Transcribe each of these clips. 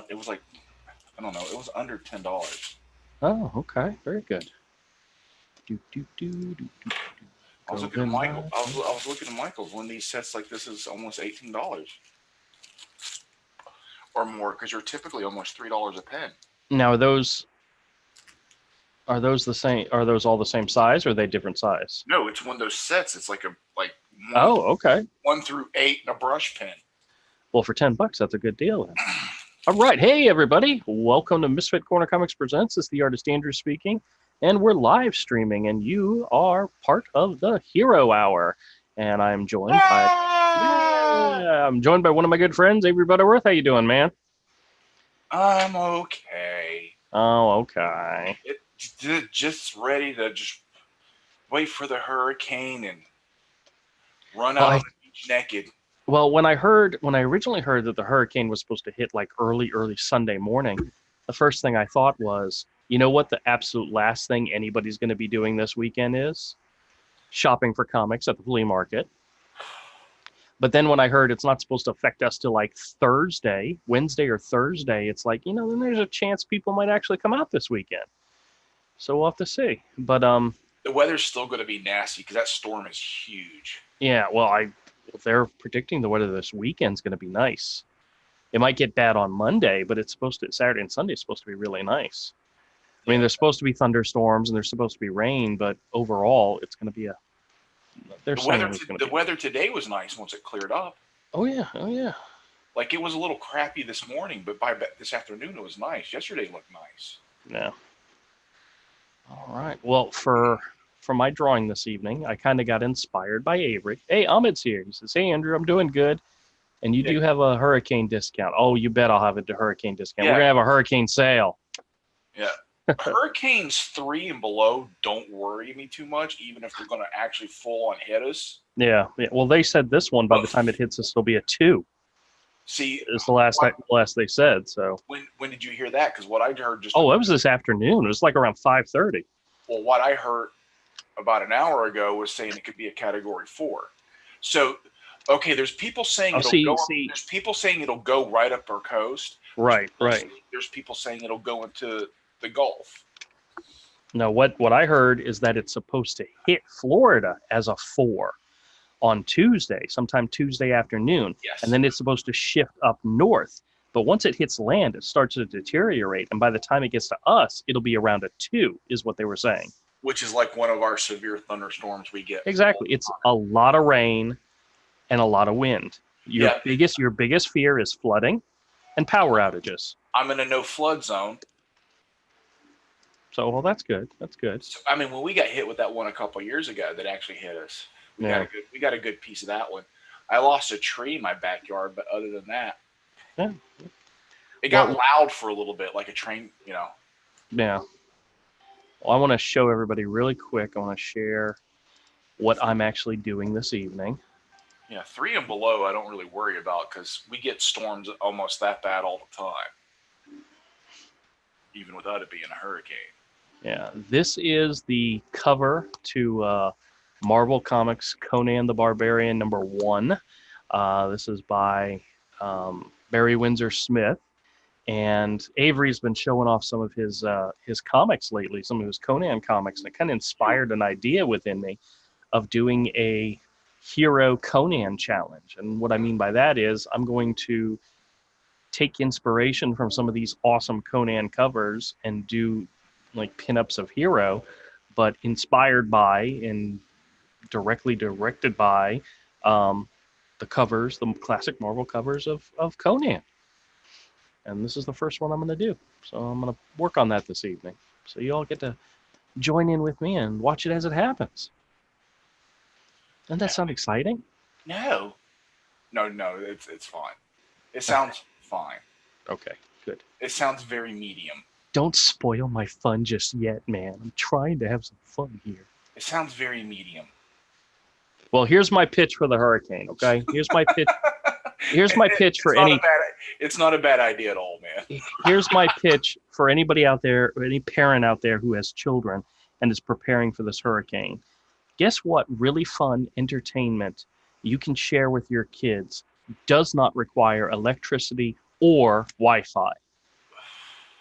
it was like, I don't know, it was under $10. Oh, okay. Very good. Do, do, do, do, do, do. I was looking at Golden Michael. light. I was looking at Michael's. One of these sets like this is almost $18 or more because you're typically almost $3 a pen. Now, are those the same? Are those all the same size, or are they different size? No, it's one of those sets. It's like one Oh, okay. 1 through 8 and a brush pen. Well, for $10, that's a good deal then. All right. Hey, everybody. Welcome to Misfit Corner Comics Presents. This is the artist Andrew speaking, and we're live streaming, and you are part of the Hero Hour. And I'm joined by one of my good friends, Avery Butterworth. How you doing, man? I'm okay. Oh, okay. Just ready to just wait for the hurricane and run Well, out on the beach naked. Well, when I originally heard that the hurricane was supposed to hit like early Sunday morning, the first thing I thought was, you know what the absolute last thing anybody's going to be doing this weekend is? Shopping for comics at the flea market. But then when I heard it's not supposed to affect us till like Wednesday or Thursday, it's like, then there's a chance people might actually come out this weekend. So we'll have to see. But the weather's still going to be nasty because that storm is huge. Yeah, well, they're predicting the weather this weekend's going to be nice. It might get bad on Monday, but Saturday and Sunday is supposed to be really nice. I mean, there's supposed to be thunderstorms and there's supposed to be rain, but overall, it's going to be the weather today was nice once it cleared up. Oh yeah. Like it was a little crappy this morning, but by this afternoon it was nice. Yesterday looked nice. Yeah. All right. Well, for my drawing this evening, I kind of got inspired by Avery. Hey, Ahmed's here. He says, "Hey, Andrew, I'm doing good. And you do have a hurricane discount." Oh, you bet I'll have a hurricane discount. Yeah. We're going to have a hurricane sale. Yeah. Hurricanes 3 and below don't worry me too much, even if they're going to actually full on hit us. Yeah. Well, they said this one, by the time it hits us, it'll be a 2. See, it's the last they said. So when did you hear that? Because what I heard it was this afternoon. It was like around 5:30. Well, what I heard about an hour ago was saying it could be a Category 4. So, okay, there's people saying there's people saying it'll go right up our coast. Right. There's people saying it'll go into the Gulf. No, what I heard is that it's supposed to hit Florida as a 4 on Tuesday, sometime Tuesday afternoon. Yes. And then it's supposed to shift up north. But once it hits land, it starts to deteriorate. And by the time it gets to us, it'll be around a 2, is what they were saying. Which is like one of our severe thunderstorms we get. Exactly. It's a lot of rain and a lot of wind. Your biggest fear is flooding and power outages. I'm in a no flood zone. So, well, that's good. That's good. So, I mean, when we got hit with that one a couple of years ago that actually hit us, we got a good piece of that one. I lost a tree in my backyard, but other than that, it got loud for a little bit, like a train, Yeah. Well, I want to show everybody really quick. I want to share what I'm actually doing this evening. Yeah, 3 and below I don't really worry about because we get storms almost that bad all the time, even without it being a hurricane. Yeah, this is the cover to Marvel Comics Conan the Barbarian #1. This is by Barry Windsor Smith. And Avery's been showing off some of his comics lately, some of his Conan comics, and it kind of inspired an idea within me of doing a Hero Conan challenge. And what I mean by that is I'm going to take inspiration from some of these awesome Conan covers and do like pinups of Hero, but inspired by and directly directed by the covers, the classic Marvel covers of Conan. And this is the first one I'm going to do. So I'm going to work on that this evening. So you all get to join in with me and watch it as it happens. Doesn't that sound exciting? No, it's fine. It sounds fine. Okay, good. It sounds very medium. Don't spoil my fun just yet, man. I'm trying to have some fun here. It sounds very medium. Well, here's my pitch for the hurricane, okay? Here's my pitch. Here's my pitch for any... It's not a bad idea at all, man. Here's my pitch for anybody out there, or any parent out there who has children and is preparing for this hurricane. Guess what? Really fun entertainment you can share with your kids does not require electricity or Wi-Fi.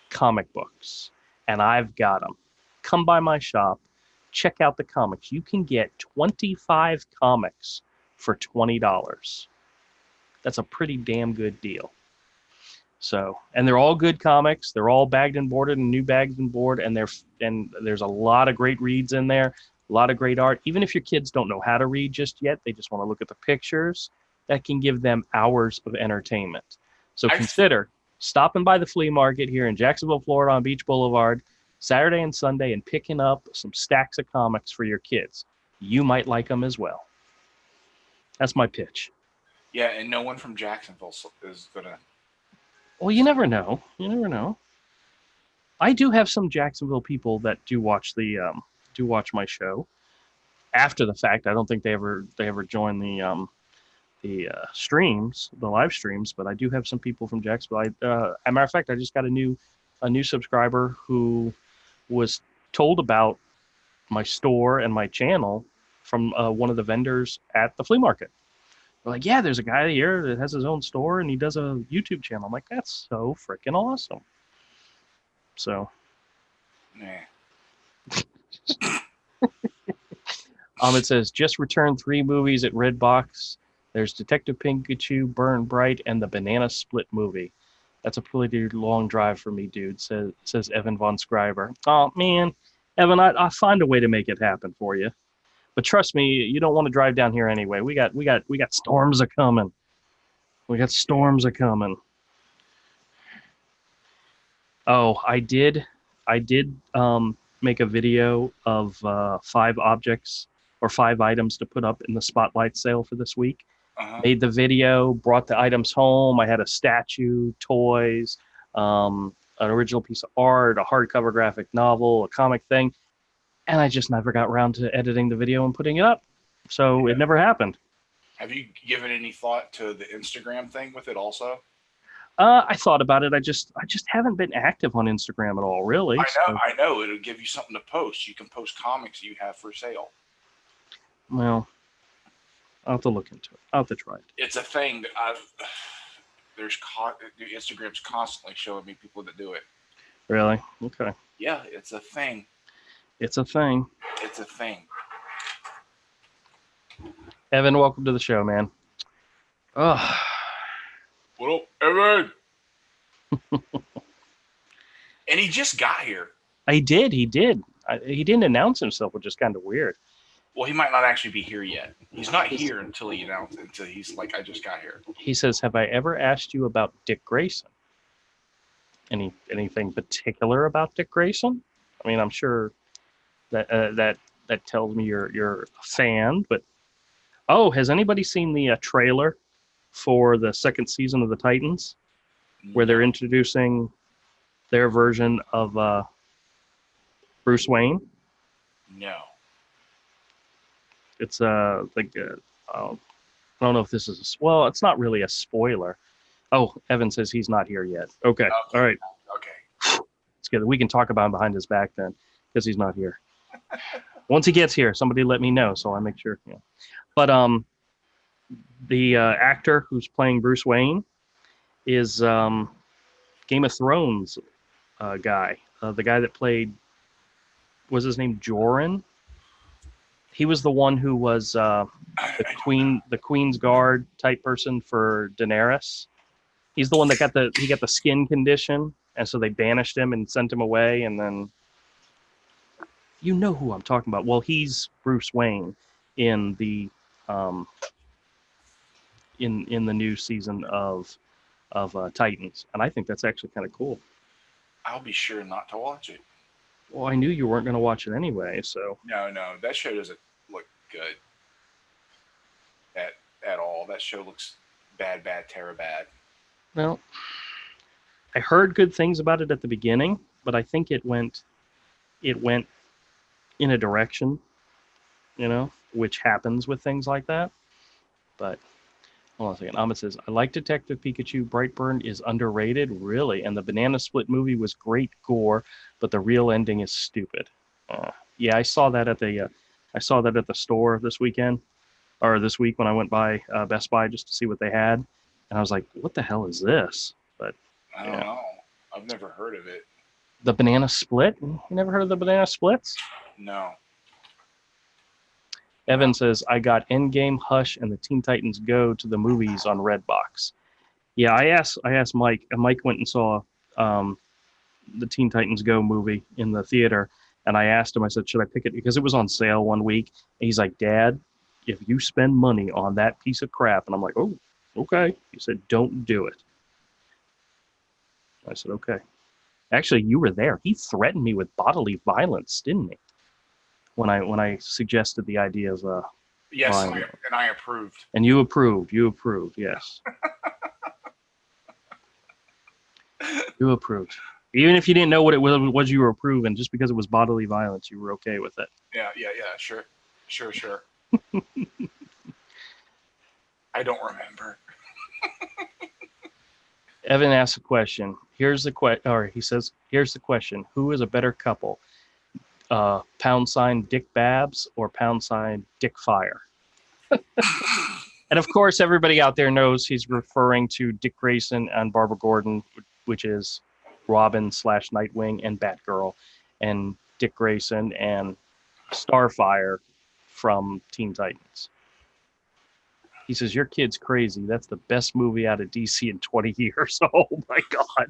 Comic books, and I've got them. Come by my shop, check out the comics. You can get 25 comics for $20. That's a pretty damn good deal. So, and they're all good comics. They're all bagged and boarded and new bagged and board, and there's a lot of great reads in there, a lot of great art. Even if your kids don't know how to read just yet, they just want to look at the pictures, that can give them hours of entertainment. So consider stopping by the flea market here in Jacksonville, Florida on Beach Boulevard, Saturday and Sunday, and picking up some stacks of comics for your kids. You might like them as well. That's my pitch. Yeah, and no one from Jacksonville is going to. Well, you never know. You never know. I do have some Jacksonville people that do watch my show after the fact. I don't think they ever join the streams, the live streams, but I do have some people from Jacksonville. As a matter of fact, I just got a new subscriber who was told about my store and my channel from one of the vendors at the flea market. They're like, yeah, there's a guy here that has his own store and he does a YouTube channel. I'm like, that's so freaking awesome. So, it says just returned 3 movies at Redbox. There's Detective Pikachu, Burn Bright, and the Banana Split movie. That's a pretty long drive for me, dude. Says Evan Von Scriber. Oh man, Evan, I'll find a way to make it happen for you. But trust me, you don't want to drive down here anyway. We got storms a coming. We got storms a coming. Oh, I did make a video of 5 objects or 5 items to put up in the spotlight sale for this week. Made the video, brought the items home. I had a statue, toys, an original piece of art, a hardcover graphic novel, a comic thing. And I just never got around to editing the video and putting it up. So it never happened. Have you given any thought to the Instagram thing with it also? I thought about it. I just haven't been active on Instagram at all, really. I know. It'll give you something to post. You can post comics you have for sale. Well, I'll have to look into it. I'll have to try it. It's a thing that Instagram's constantly showing me people that do it. Really? Okay. Yeah, it's a thing. It's a thing. It's a thing. Evan, welcome to the show, man. Oh. What up, Evan? And he just got here. He did. He didn't announce himself, which is kind of weird. Well, he might not actually be here yet. He's not here until he's like, I just got here. He says, have I ever asked you about Dick Grayson? Anything particular about Dick Grayson? I mean, I'm sure that tells me you're a fan, but has anybody seen the trailer for the 2nd season of the Titans, where they're introducing their version of Bruce Wayne? No. It's I don't know if this is it's not really a spoiler. Oh, Evan says he's not here yet. Okay. All right. Okay. It's good. We can talk about him behind his back then, because he's not here. Once he gets here, somebody let me know so I make sure. Yeah. But the actor who's playing Bruce Wayne is Game of Thrones guy. The guy that played, was his name Joran? He was the one who was the Queen's Guard type person for Daenerys. He's the one that got the skin condition, and so they banished him and sent him away. And then, you know who I'm talking about. Well, he's Bruce Wayne in the in the new season of Titans, and I think that's actually kind of cool. I'll be sure not to watch it. Well, I knew you weren't going to watch it anyway, so. No, that show doesn't look good at all. That show looks bad, terror bad. Well, I heard good things about it at the beginning, but I think it went in a direction, which happens with things like that. But hold on a second. Ahmed says, I like Detective Pikachu. Brightburn is underrated, really. And the Banana Split movie was great gore, but the real ending is stupid. Yeah, I saw that at the store this week when I went by Best Buy just to see what they had. And I was like, what the hell is this? but I don't know. I've never heard of it. The banana split? You never heard of the banana splits? No. Evan says, I got Endgame, Hush, and the Teen Titans Go to the movies on Redbox. Yeah, I asked Mike, and Mike went and saw the Teen Titans Go movie in the theater, and I asked him, I said, should I pick it? Because it was on sale one week. And he's like, Dad, if you spend money on that piece of crap, and I'm like, oh, okay. He said, don't do it. I said, okay. Actually, you were there. He threatened me with bodily violence, didn't he? When I suggested the idea of yes, and I approved. And you approved. You approved. Yes. You approved. Even if you didn't know what it was you were approving, just because it was bodily violence, you were okay with it. Yeah. Sure. I don't remember. Evan asks a question. Here's the question, or he says, here's the question. Who is a better couple? # Dick Babs or # Dick Fire? And of course, everybody out there knows he's referring to Dick Grayson and Barbara Gordon, which is Robin / Nightwing and Batgirl, and Dick Grayson and Starfire from Teen Titans. He says, your kid's crazy. That's the best movie out of DC in 20 years. Oh my God.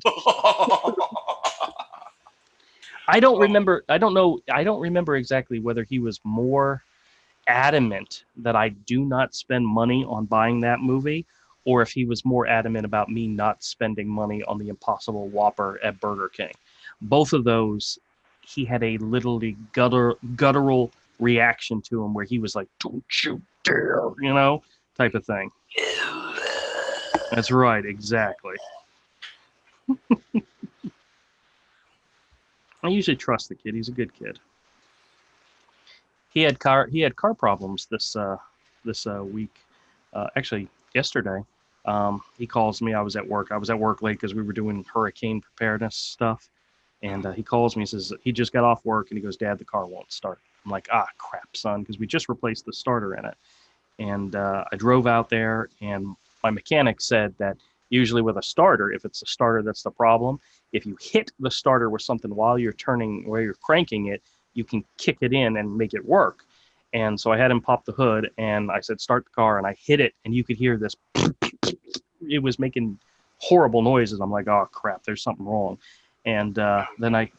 I don't remember exactly whether he was more adamant that I do not spend money on buying that movie, or if he was more adamant about me not spending money on the Impossible Whopper at Burger King. Both of those, he had a literally guttural reaction to him where he was like, don't you dare, type of thing. That's right, exactly. I usually trust the kid. He's a good kid. He had car problems this week. Actually, yesterday, he calls me. I was at work late because we were doing hurricane preparedness stuff. And he calls me and says he just got off work, and he goes, Dad, the car won't start. I'm like, crap, son, because we just replaced the starter in it. And I drove out there, and my mechanic said that usually with a starter, if it's a starter that's the problem, if you hit the starter with something while you're cranking it, you can kick it in and make it work. And so I had him pop the hood, and I said, start the car, and I hit it, and you could hear this. It was making horrible noises. I'm like, oh, crap, there's something wrong. And then I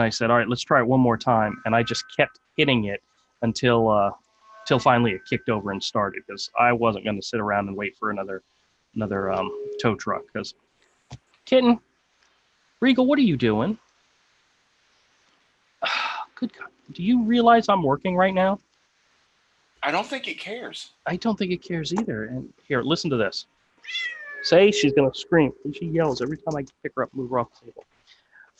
said, all right, let's try it one more time. And I just kept hitting it until finally it kicked over and started, because I wasn't going to sit around and wait for another tow truck. Because, Kitten, Regal, what are you doing? Good God. Do you realize I'm working right now? I don't think it cares. I don't think it cares either. And here, listen to this. Say she's going to scream. And she yells every time I pick her up, move her off the table.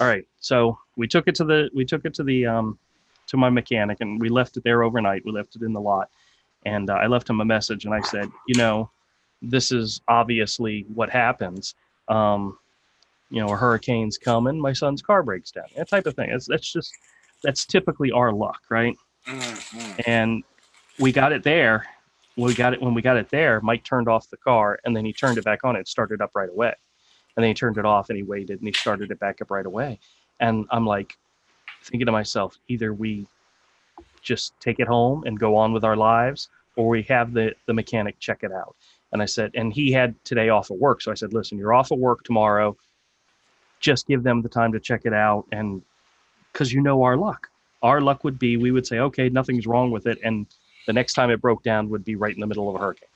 All right. So we took it to my mechanic, and we left it there overnight. We left it in the lot. And I left him a message, and I said, this is obviously what happens. A hurricane's coming, my son's car breaks down. That type of thing. That's typically our luck, right? Mm-hmm. And we got it there. When we got it there, Mike turned off the car, and then he turned it back on. It started up right away. And then he turned it off, and he waited, and he started it back up right away. And I'm like, thinking to myself, either we just take it home and go on with our lives, or we have the mechanic check it out. And I said, and he had today off of work. So I said, listen, you're off of work tomorrow. Just give them the time to check it out. And because our luck. Our luck would be, we would say, okay, nothing's wrong with it. And the next time it broke down would be right in the middle of a hurricane.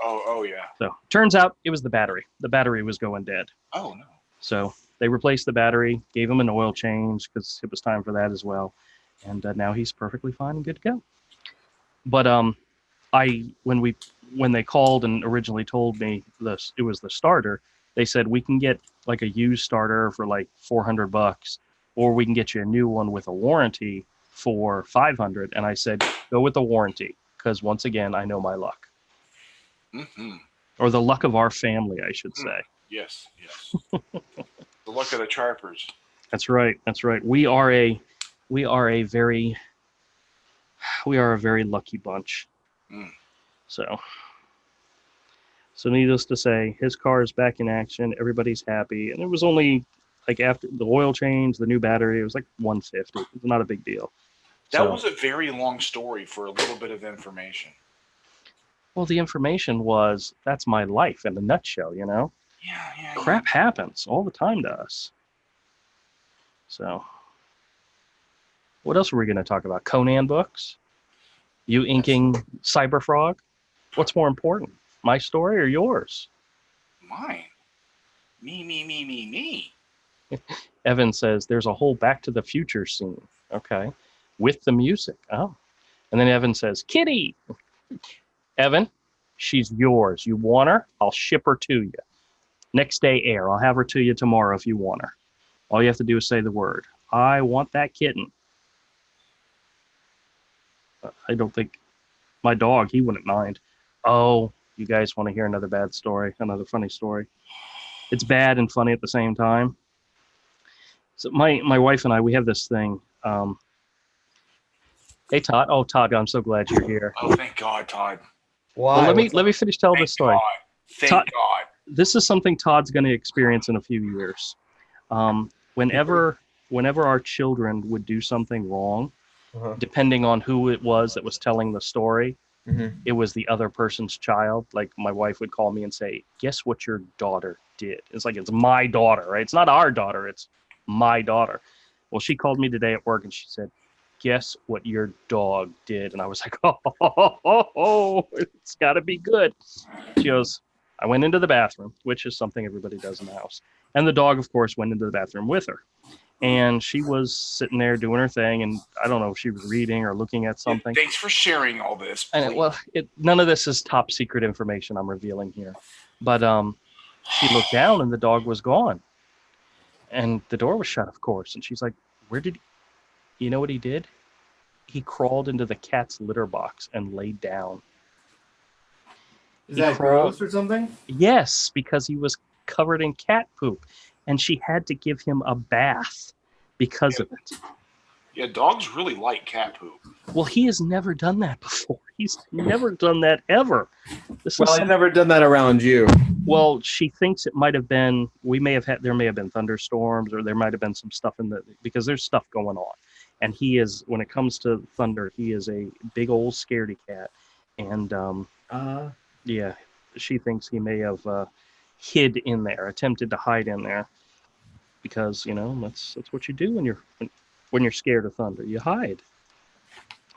Oh, yeah. So turns out it was the battery. The battery was going dead. Oh, no. So they replaced the battery, gave him an oil change because it was time for that as well. And now he's perfectly fine and good to go. But when they called and originally told me it was the starter, they said we can get like a used starter for like $400, or we can get you a new one with a warranty for $500. And I said, go with the warranty, because once again, I know my luck. Mm-hmm. Or the luck of our family, I should say. Yes. The luck of the Charpers. That's right. We are a very lucky bunch. So, So needless to say, his car is back in action. Everybody's happy, and it was only like after the oil change, the new battery, it was like 150. It was not a big deal. That was a very long story for a little bit of information. Well, the information was that's my life in a nutshell, you know? Yeah. Crap happens all the time to us. So, what else were we going to talk about? Conan books? You inking Cyberfrog? What's more important, my story or yours? Mine. Me. Evan says there's a whole Back to the Future scene. Okay. With the music. Oh. And then Evan says, Kitty. Evan, she's yours. You want her? I'll ship her to you. Next day air. I'll have her to you tomorrow if you want her. All you have to do is say the word. I want that kitten. I don't think my dog, he wouldn't mind. Oh, you guys want to hear another bad story, another funny story? It's bad and funny at the same time. So my wife and I, we have this thing. Hey, Todd. Oh, Todd, I'm so glad you're here. Oh, thank God, Todd. Why? Well, let me finish telling this story. Thank God. This is something Todd's going to experience in a few years. Whenever our children would do something wrong, depending on who it was that was telling the story, it was the other person's child. Like my wife would call me and say, guess what your daughter did? It's like, it's my daughter, right? It's not our daughter. It's my daughter. Well, she called me today at work and she said, guess what your dog did? And I was like, oh, it's got to be good. She goes, I went into the bathroom, which is something everybody does in the house. And the dog, of course, went into the bathroom with her. And she was sitting there doing her thing. And I don't know if she was reading or looking at something. Thanks for sharing all this. And none of this is top secret information I'm revealing here. But she looked down and the dog was gone. And the door was shut, of course. And she's like, you know what he did? He crawled into the cat's litter box and laid down. Is that gross or something? Yes, because he was covered in cat poop. And she had to give him a bath because of it. Yeah, dogs really like cat poop. Well, he has never done that before. He's never done that ever. He's never done that around you. Well, she thinks it might have been, there may have been thunderstorms or there might have been some stuff because there's stuff going on. And he is, when it comes to thunder, he is a big old scaredy cat. And yeah, she thinks he may have hid in there, attempted to hide in there. Because, that's what you do when you're scared of thunder. You hide.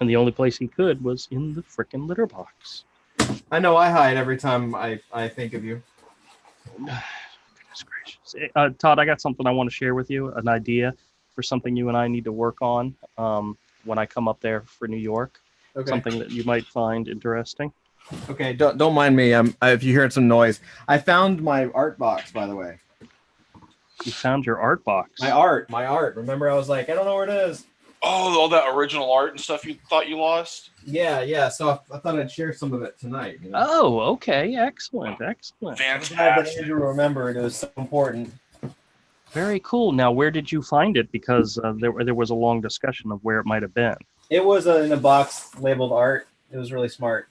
And the only place he could was in the frickin' litter box. I know I hide every time I think of you. Goodness gracious. Todd, I got something I want to share with you, an idea for something you and I need to work on when I come up there for New York. Okay. Something that you might find interesting. Okay, don't mind me. If you hear some noise. I found my art box, by the way. You found your art box? My art. Remember, I was like, I don't know where it is. Oh, all that original art and stuff you thought you lost? Yeah. So I thought I'd share some of it tonight. Oh, okay. Excellent. Fantastic. I'm glad Andrew remembered. It was so important. Very cool. Now, where did you find it? Because there was a long discussion of where it might have been. It was in a box labeled art. It was really smart.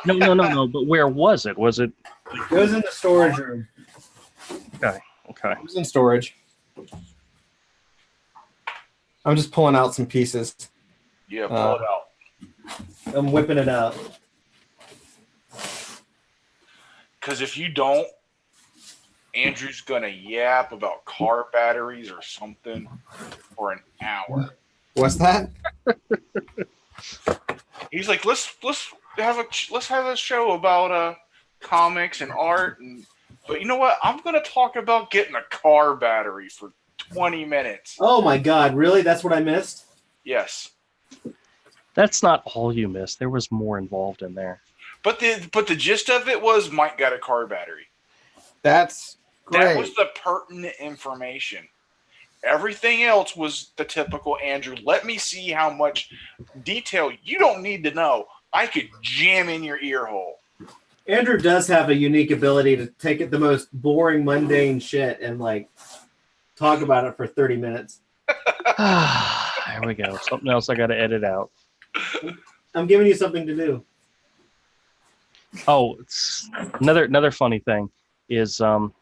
No. But where was it? Was it? It was in the storage room. Okay. It was in storage. I'm just pulling out some pieces. Yeah, pull it out. I'm whipping it out. Because if you don't, Andrew's going to yap about car batteries or something for an hour. What's that? He's like, let's have a show about comics and art but you know what? I'm going to talk about getting a car battery for 20 minutes. Oh, my God. Really? That's what I missed? Yes. That's not all you missed. There was more involved in there. But the gist of it was Mike got a car battery. That's great. That was the pertinent information. Everything else was the typical Andrew. Let me see how much detail you don't need to know. I could jam in your ear hole. Andrew does have a unique ability to take it the most boring, mundane shit and talk about it for 30 minutes. There we go. Something else I got to edit out. I'm giving you something to do. Oh, it's another funny thing is while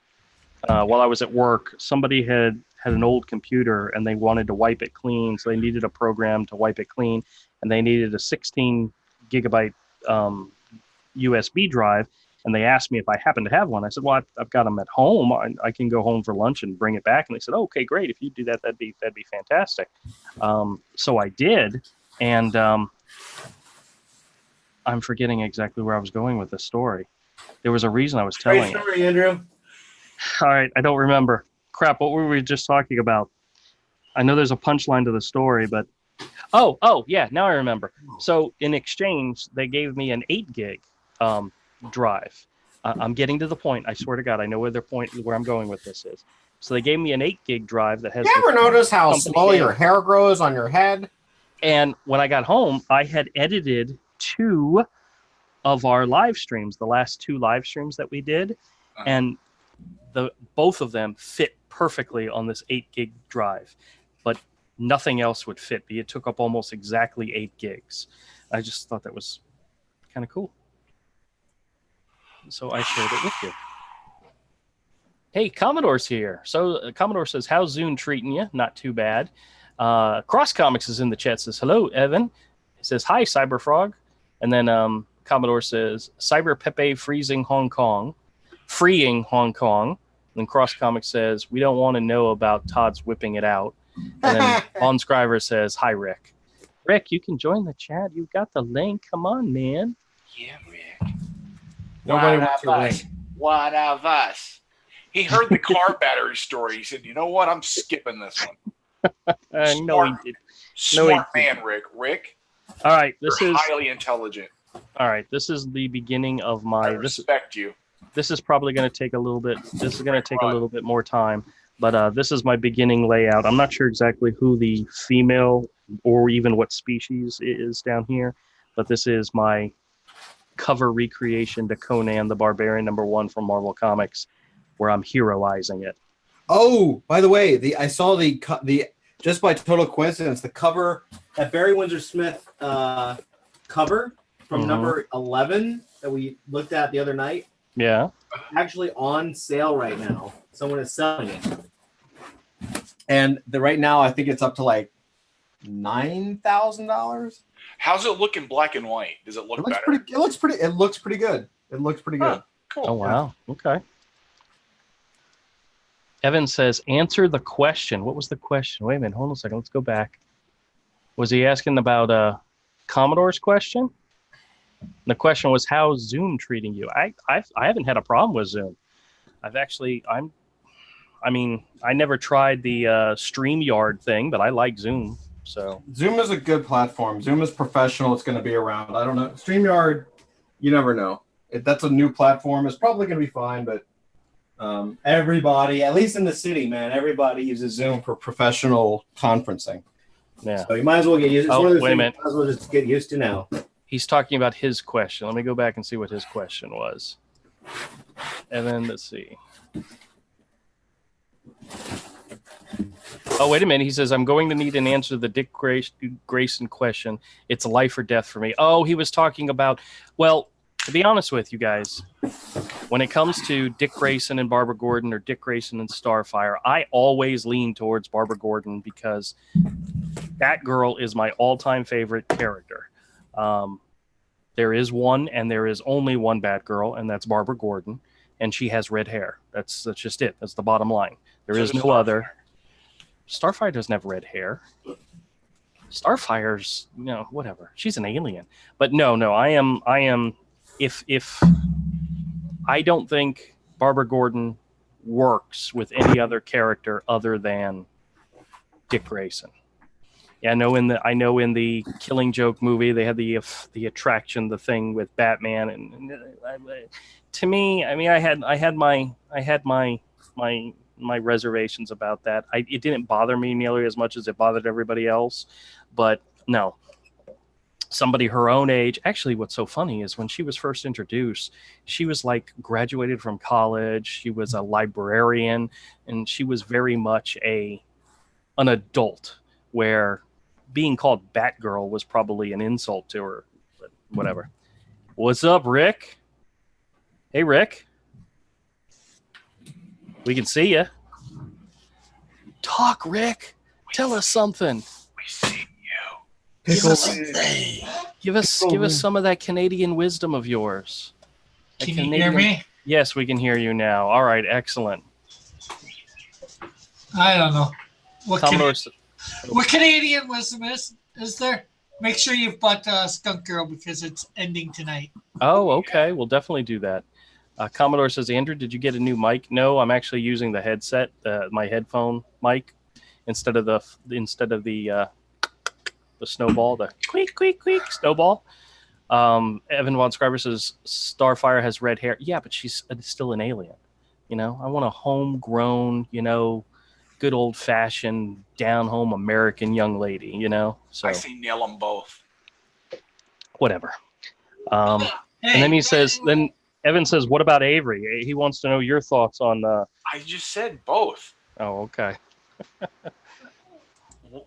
I was at work, somebody had an old computer and they wanted to wipe it clean, so they needed a program to wipe it clean, and they needed a 16 gigabyte USB drive, and they asked me if I happened to have one. I said, "Well, I've got them at home. I can go home for lunch and bring it back." And they said, oh, "Okay, great. If you do that, that'd be fantastic." So I did, and I'm forgetting exactly where I was going with the story. There was a reason I was telling Great story, Andrew. All right, I don't remember. Crap, what were we just talking about? I know there's a punchline to the story, but oh, yeah, now I remember. So in exchange, they gave me an 8 gig drive. I'm getting to the point. I swear to God, I know where I'm going with this is. So they gave me an 8 gig drive that has. You ever notice how slow your hair grows on your head? And when I got home, I had edited 2 of our live streams, the last 2 live streams that we did, and both of them fit perfectly on this 8 gig drive, but nothing else would fit. It took up almost exactly 8 gigs. I just thought that was kind of cool. So I shared it with you. Hey, Commodore's here. So Commodore says, how's Zune treating you? Not too bad. Cross Comics is in the chat, says, hello, Evan. He says, hi, Cyberfrog. And then Commodore says, Cyber Pepe freeing Hong Kong. Then Cross Comics says, we don't want to know about Todd's whipping it out. And then On Scriver says, hi, Rick. Rick, you can join the chat. You've got the link. Come on, man. Yeah, Rick. Nobody wants your link. One of us. He heard the car battery story. He said, you know what? I'm skipping this one. No, he did. Smart man, Rick. Rick, all right, this is highly intelligent. All right, this is the beginning of my. I respect you. This is probably going to take a little bit. This is going to take a little bit more time, but this is my beginning layout. I'm not sure exactly who the female or even what species is down here, but this is my cover recreation to Conan the Barbarian #1 from Marvel Comics, where I'm heroizing it. Oh, by the way, I saw the just by total coincidence, the cover, that Barry Windsor Smith cover from number 11 that we looked at the other night. Yeah. Actually on sale right now. Someone is selling it. And right now, I think it's up to like $9,000. How's it look in black and white? Does it look better? It looks pretty good. It looks pretty good. Cool. Oh, wow. Okay. Evan says, answer the question. What was the question? Wait a minute. Hold on a second. Let's go back. Was he asking about Commodore's question? The question was, how's Zoom treating you? I haven't had a problem with Zoom. I never tried the StreamYard thing, but I like Zoom. So Zoom is a good platform. Zoom is professional. It's going to be around. I don't know. StreamYard, you never know. That's a new platform. It's probably going to be fine, but everybody, at least in the city, man, everybody uses Zoom for professional conferencing. Yeah. So you might as well get used. Wait a minute. You might as well just get used to now. He's talking about his question. Let me go back and see what his question was. And then let's see. Oh, wait a minute. He says, I'm going to need an answer to the Dick Grayson question. It's life or death for me. Oh, he was talking about, well, to be honest with you guys, when it comes to Dick Grayson and Barbara Gordon or Dick Grayson and Starfire, I always lean towards Barbara Gordon because that girl is my all-time favorite character. There is one, and there is only one Batgirl, and that's Barbara Gordon, and she has red hair. That's just it. That's the bottom line. There is no other. Starfire doesn't have red hair. Starfire's, whatever. She's an alien. But no, I am. If I don't think Barbara Gordon works with any other character other than Dick Grayson. Yeah, I know in the Killing Joke movie they had the attraction, the thing with Batman, and to me, I mean, I had my reservations about that. It didn't bother me nearly as much as it bothered everybody else, but no. Somebody her own age. Actually, what's so funny is when she was first introduced, she was like graduated from college. She was a librarian, and she was very much an adult, where being called Batgirl was probably an insult to her. But whatever. What's up, Rick? Hey, Rick. We can see you. Talk, Rick. Tell us something. We see you. Give us some of that Canadian wisdom of yours. Can you hear me? Yes, we can hear you now. All right, excellent. I don't know. What Commodore Canadian wisdom is there? Make sure you've bought Skunk Girl because it's ending tonight. Oh, okay. We'll definitely do that. Commodore says, Andrew, did you get a new mic? No, I'm actually using the headset, my headphone mic, instead of the snowball, the quick snowball. Evan Von Scriber says Starfire has red hair. Yeah, but she's still an alien. You know, I want a homegrown, good old fashioned down home American young lady. So I say nail them both. Whatever. And then he says, Evan says, what about Avery? He wants to know your thoughts on. I just said both. Oh, okay.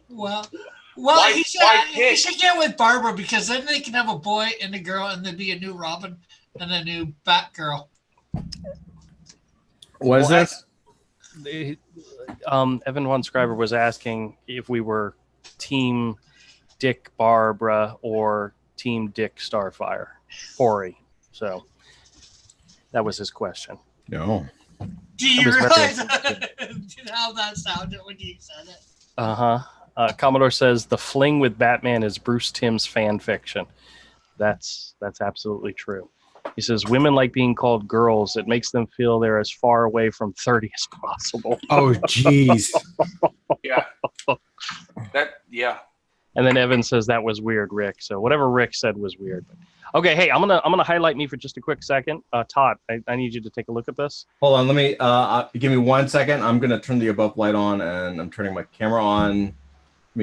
Well, Why he should get with Barbara because then they can have a boy and a girl, and there'd be a new Robin and a new Batgirl. What is this? Evan Von Scriber was asking if we were Team Dick Barbara or Team Dick Starfire. Hori. So that was his question. No. Do you realize how that sounded when you said it? Uh-huh. Commodore says the fling with Batman is Bruce Timm's fan fiction. That's absolutely true. He says women like being called girls. It makes them feel they're as far away from 30 as possible. Oh, jeez. Yeah. Yeah. And then Evan says that was weird, Rick. So whatever Rick said was weird. Okay, hey, I'm gonna highlight me for just a quick second. Todd, I need you to take a look at this. Hold on, let me give me 1 second. I'm gonna turn the above light on, and I'm turning my camera on.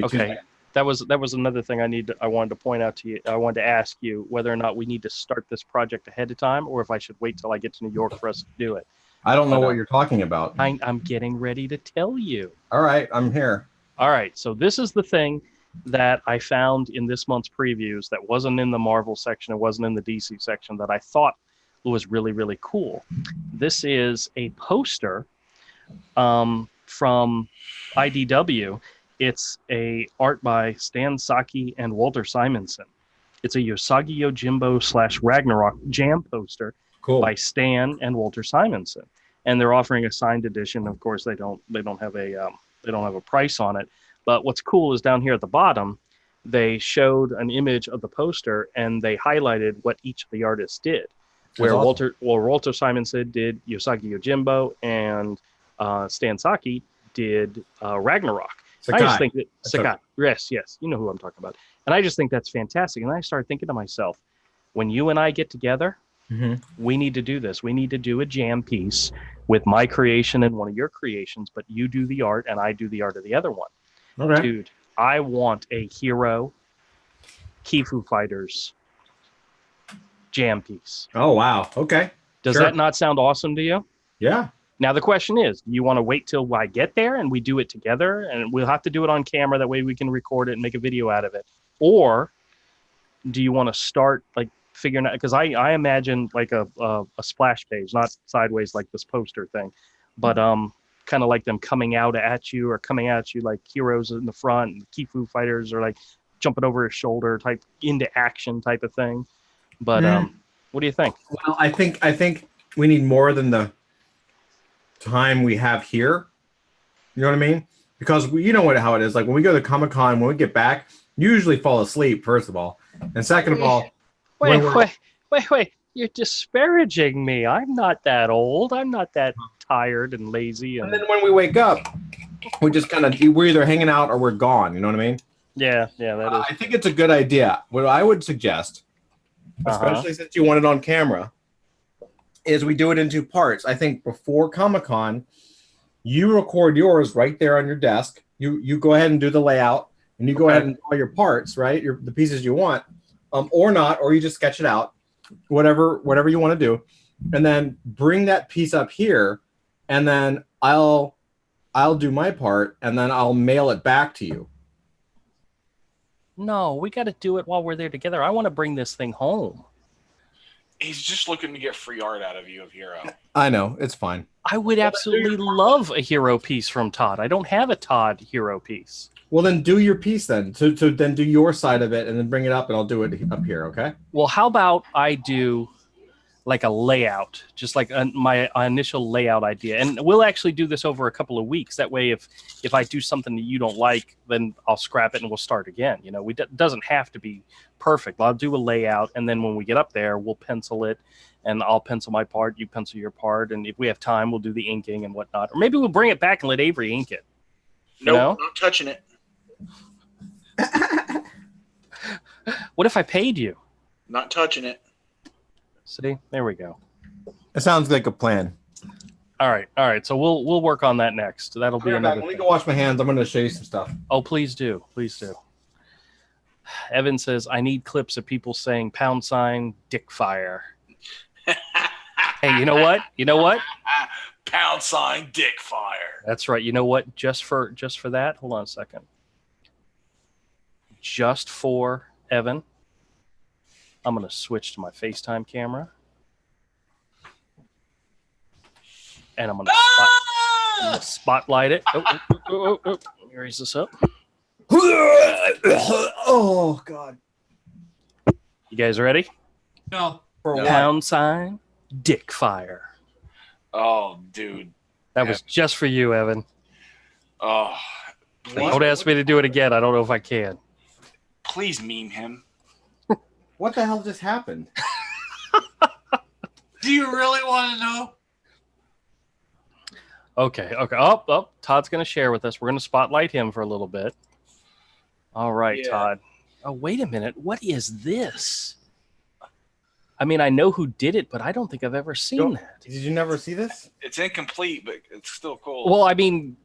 Okay, that was another thing I wanted to point out to you. I wanted to ask you whether or not we need to start this project ahead of time, or if I should wait till I get to New York for us to do it. I don't know what you're talking about. I'm getting ready to tell you. All right, I'm here. All right, so this is the thing that I found in this month's previews that wasn't in the Marvel section, it wasn't in the DC section, that I thought was really, really cool. This is a poster from IDW. It's a art by Stan Sakai and Walter Simonson. It's a Usagi Yojimbo / Ragnarok jam poster by Stan and Walter Simonson, and they're offering a signed edition. Of course, they don't have a price on it. But what's cool is down here at the bottom, they showed an image of the poster and they highlighted what each of the artists did. Where awesome. Walter Simonson did Usagi Yojimbo and Stan Sakai did Ragnarok. Sakai. I just think that Sakai, yes, you know who I'm talking about. And I just think that's fantastic. And I started thinking to myself, when you and I get together, we need to do this. We need to do a jam piece with my creation and one of your creations, but you do the art and I do the art of the other one. Okay. Dude, I want a Hero Kifu Fighters jam piece. Oh, wow. Okay. Does that not sound awesome to you? Yeah. Now, the question is, do you want to wait till I get there and we do it together? And we'll have to do it on camera. That way we can record it and make a video out of it. Or do you want to start like figuring out? Because I imagine like a splash page, not sideways like this poster thing, but kind of like them coming out at you or coming at you like heroes in the front and Kifu Fighters are like jumping over his shoulder type into action type of thing. But what do you think? Well, I think we need more than the time we have here. You know what I mean? Because you know how it is. Like when we go to Comic-Con, when we get back, you usually fall asleep, first of all. And second of all, wait. You're disparaging me. I'm not that old. I'm not that tired and lazy. And then when we wake up, we just we're either hanging out or we're gone. You know what I mean? Yeah, that is. I think it's a good idea. What I would suggest, especially since you want it on camera, is we do it in two parts. I think before Comic-Con, you record yours right there on your desk. You go ahead and do the layout, and you go ahead and draw your parts, right? The pieces you want, or not, or you just sketch it out, whatever you want to do, and then bring that piece up here, and then I'll do my part, and then I'll mail it back to you. No, we got to do it while we're there together. I want to bring this thing home. He's just looking to get free art out of you of Hero. I know. It's fine. I would absolutely love a hero piece from Todd. I don't have a Todd hero piece. Well, then do your piece then. So then do your side of it and then bring it up and I'll do it up here, okay? Well, how about I do like a layout, just like my initial layout idea. And we'll actually do this over a couple of weeks. That way, if I do something that you don't like, then I'll scrap it and we'll start again. You know, doesn't have to be perfect. I'll do a layout, and then when we get up there, we'll pencil it, and I'll pencil my part, you pencil your part, and if we have time, we'll do the inking and whatnot. Or maybe we'll bring it back and let Avery ink it. Nope, not touching it. What if I paid you? Not touching it. See, there we go. It sounds like a plan. All right. So we'll work on that next. That'll be another. Let me go wash my hands. I'm going to show you some stuff. Oh, please do. Evan says, I need clips of people saying # dick fire. Hey, you know what? # dick fire. That's right. You know what? Just for that, hold on a second. Just for Evan, I'm going to switch to my FaceTime camera. And I'm going to spotlight it. Oh. Let me raise this up. Oh, God. You guys ready? No. # dick fire. Oh, dude. That was just for you, Evan. Oh. Don't ask me to do it again. I don't know if I can. Please meme him. What the hell just happened? Do you really want to know? Okay. Oh, Todd's going to share with us. We're going to spotlight him for a little bit. All right, yeah. Todd. Oh, wait a minute. What is this? I mean, I know who did it, but I don't think I've ever seen that. Did you never see this? It's incomplete, but it's still cool. Well, I mean,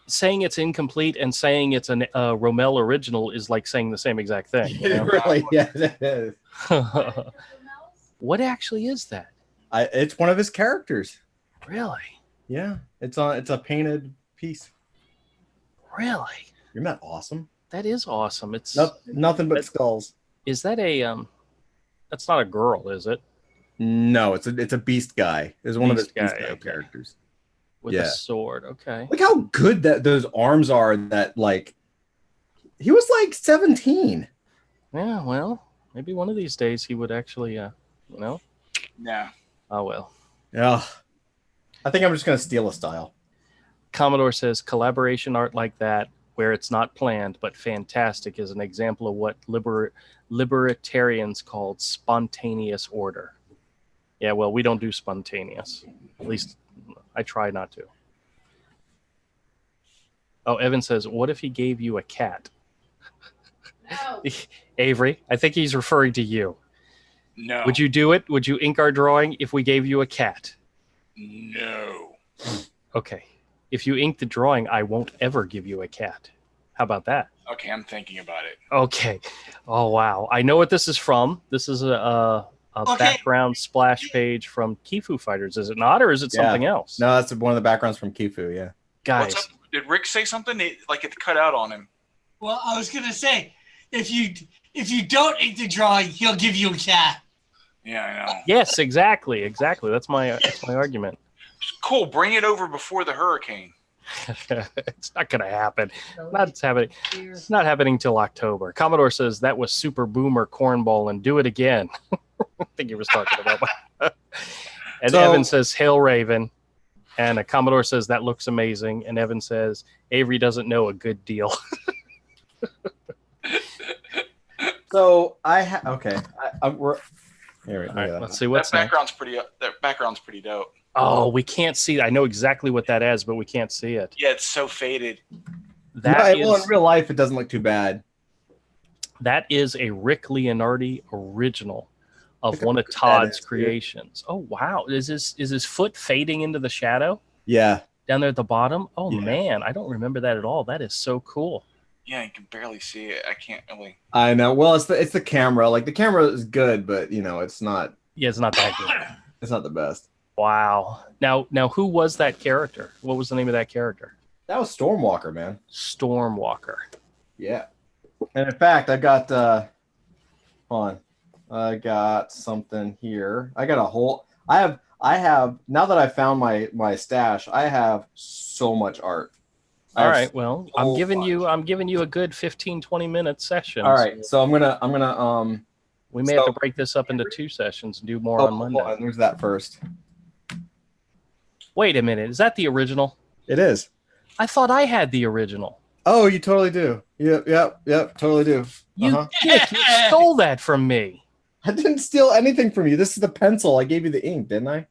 saying it's incomplete and saying it's a Rommel original is like saying the same exact thing. You know? Really? Yeah, it is. What actually is that? It's one of his characters. Really? Yeah, it's a painted piece. Really? Isn't that awesome? That is awesome. It's nothing but skulls. Is that a that's not a girl, is it? No, it's a beast guy. It's one of his beast guy characters. With a sword. Okay. Look how good those arms are. That like he was like 17. Yeah, well, maybe one of these days he would actually Yeah. Oh well. Yeah. I think I'm just gonna steal a style. Commodore says collaboration art like that, where it's not planned but fantastic, is an example of what libertarians called spontaneous order. Yeah, well, we don't do spontaneous. At least I try not to. Oh, Evan says, what if he gave you a cat? No. Avery, I think he's referring to you. No. Would you do it? Would you ink our drawing if we gave you a cat? No. Okay. If you ink the drawing, I won't ever give you a cat. How about that? Okay, I'm thinking about it. Okay. Oh, wow. I know what this is from. This is a background splash page from Kifu Fighters, is it not? Or is it something else? No, that's one of the backgrounds from Kifu, yeah. Guys. What's up? Did Rick say something? Like it cut out on him. Well, I was going to say, if you don't ink the drawing, he'll give you a cat. Yeah, I know. Yes, exactly. That's my argument. Cool. Bring it over before the hurricane. It's not going to happen. It's not happening till October. Commodore says that was Super Boomer Cornball and do it again. I think he was talking about that. And Evan says, Hail Raven. And Commodore says that looks amazing. And Evan says, Avery doesn't know a good deal. So okay. Here, all right, let's see what's that background's pretty dope. Oh, we can't see it. I know exactly what that is, but we can't see it. Yeah, it's so faded. Well, in real life, it doesn't look too bad. That is a Rick Leonardi original of one of Todd's creations. Oh, wow. Is his foot fading into the shadow? Yeah. Down there at the bottom? Oh, man. I don't remember that at all. That is so cool. Yeah, you can barely see it. I can't really. I know. Well, it's the camera. Like, the camera is good, but, it's not. Yeah, it's not that good. It's not the best. Wow. Now, who was that character? What was the name of that character? That was Stormwalker, man. Stormwalker. Yeah. And in fact, I got hold on. I got something here. I got a whole. I have. Now that I found my stash, I have so much art. All right. Well, I'm giving you a good 15, 20-minute session. All right. So I'm gonna We may have to break this up into 2 sessions and do more on Monday. Hold on. There's that first. Wait a minute. Is that the original? It is. I thought I had the original. Oh, you totally do. Yep. Totally do. You dick! You stole that from me. I didn't steal anything from you. This is the pencil. I gave you the ink, didn't I?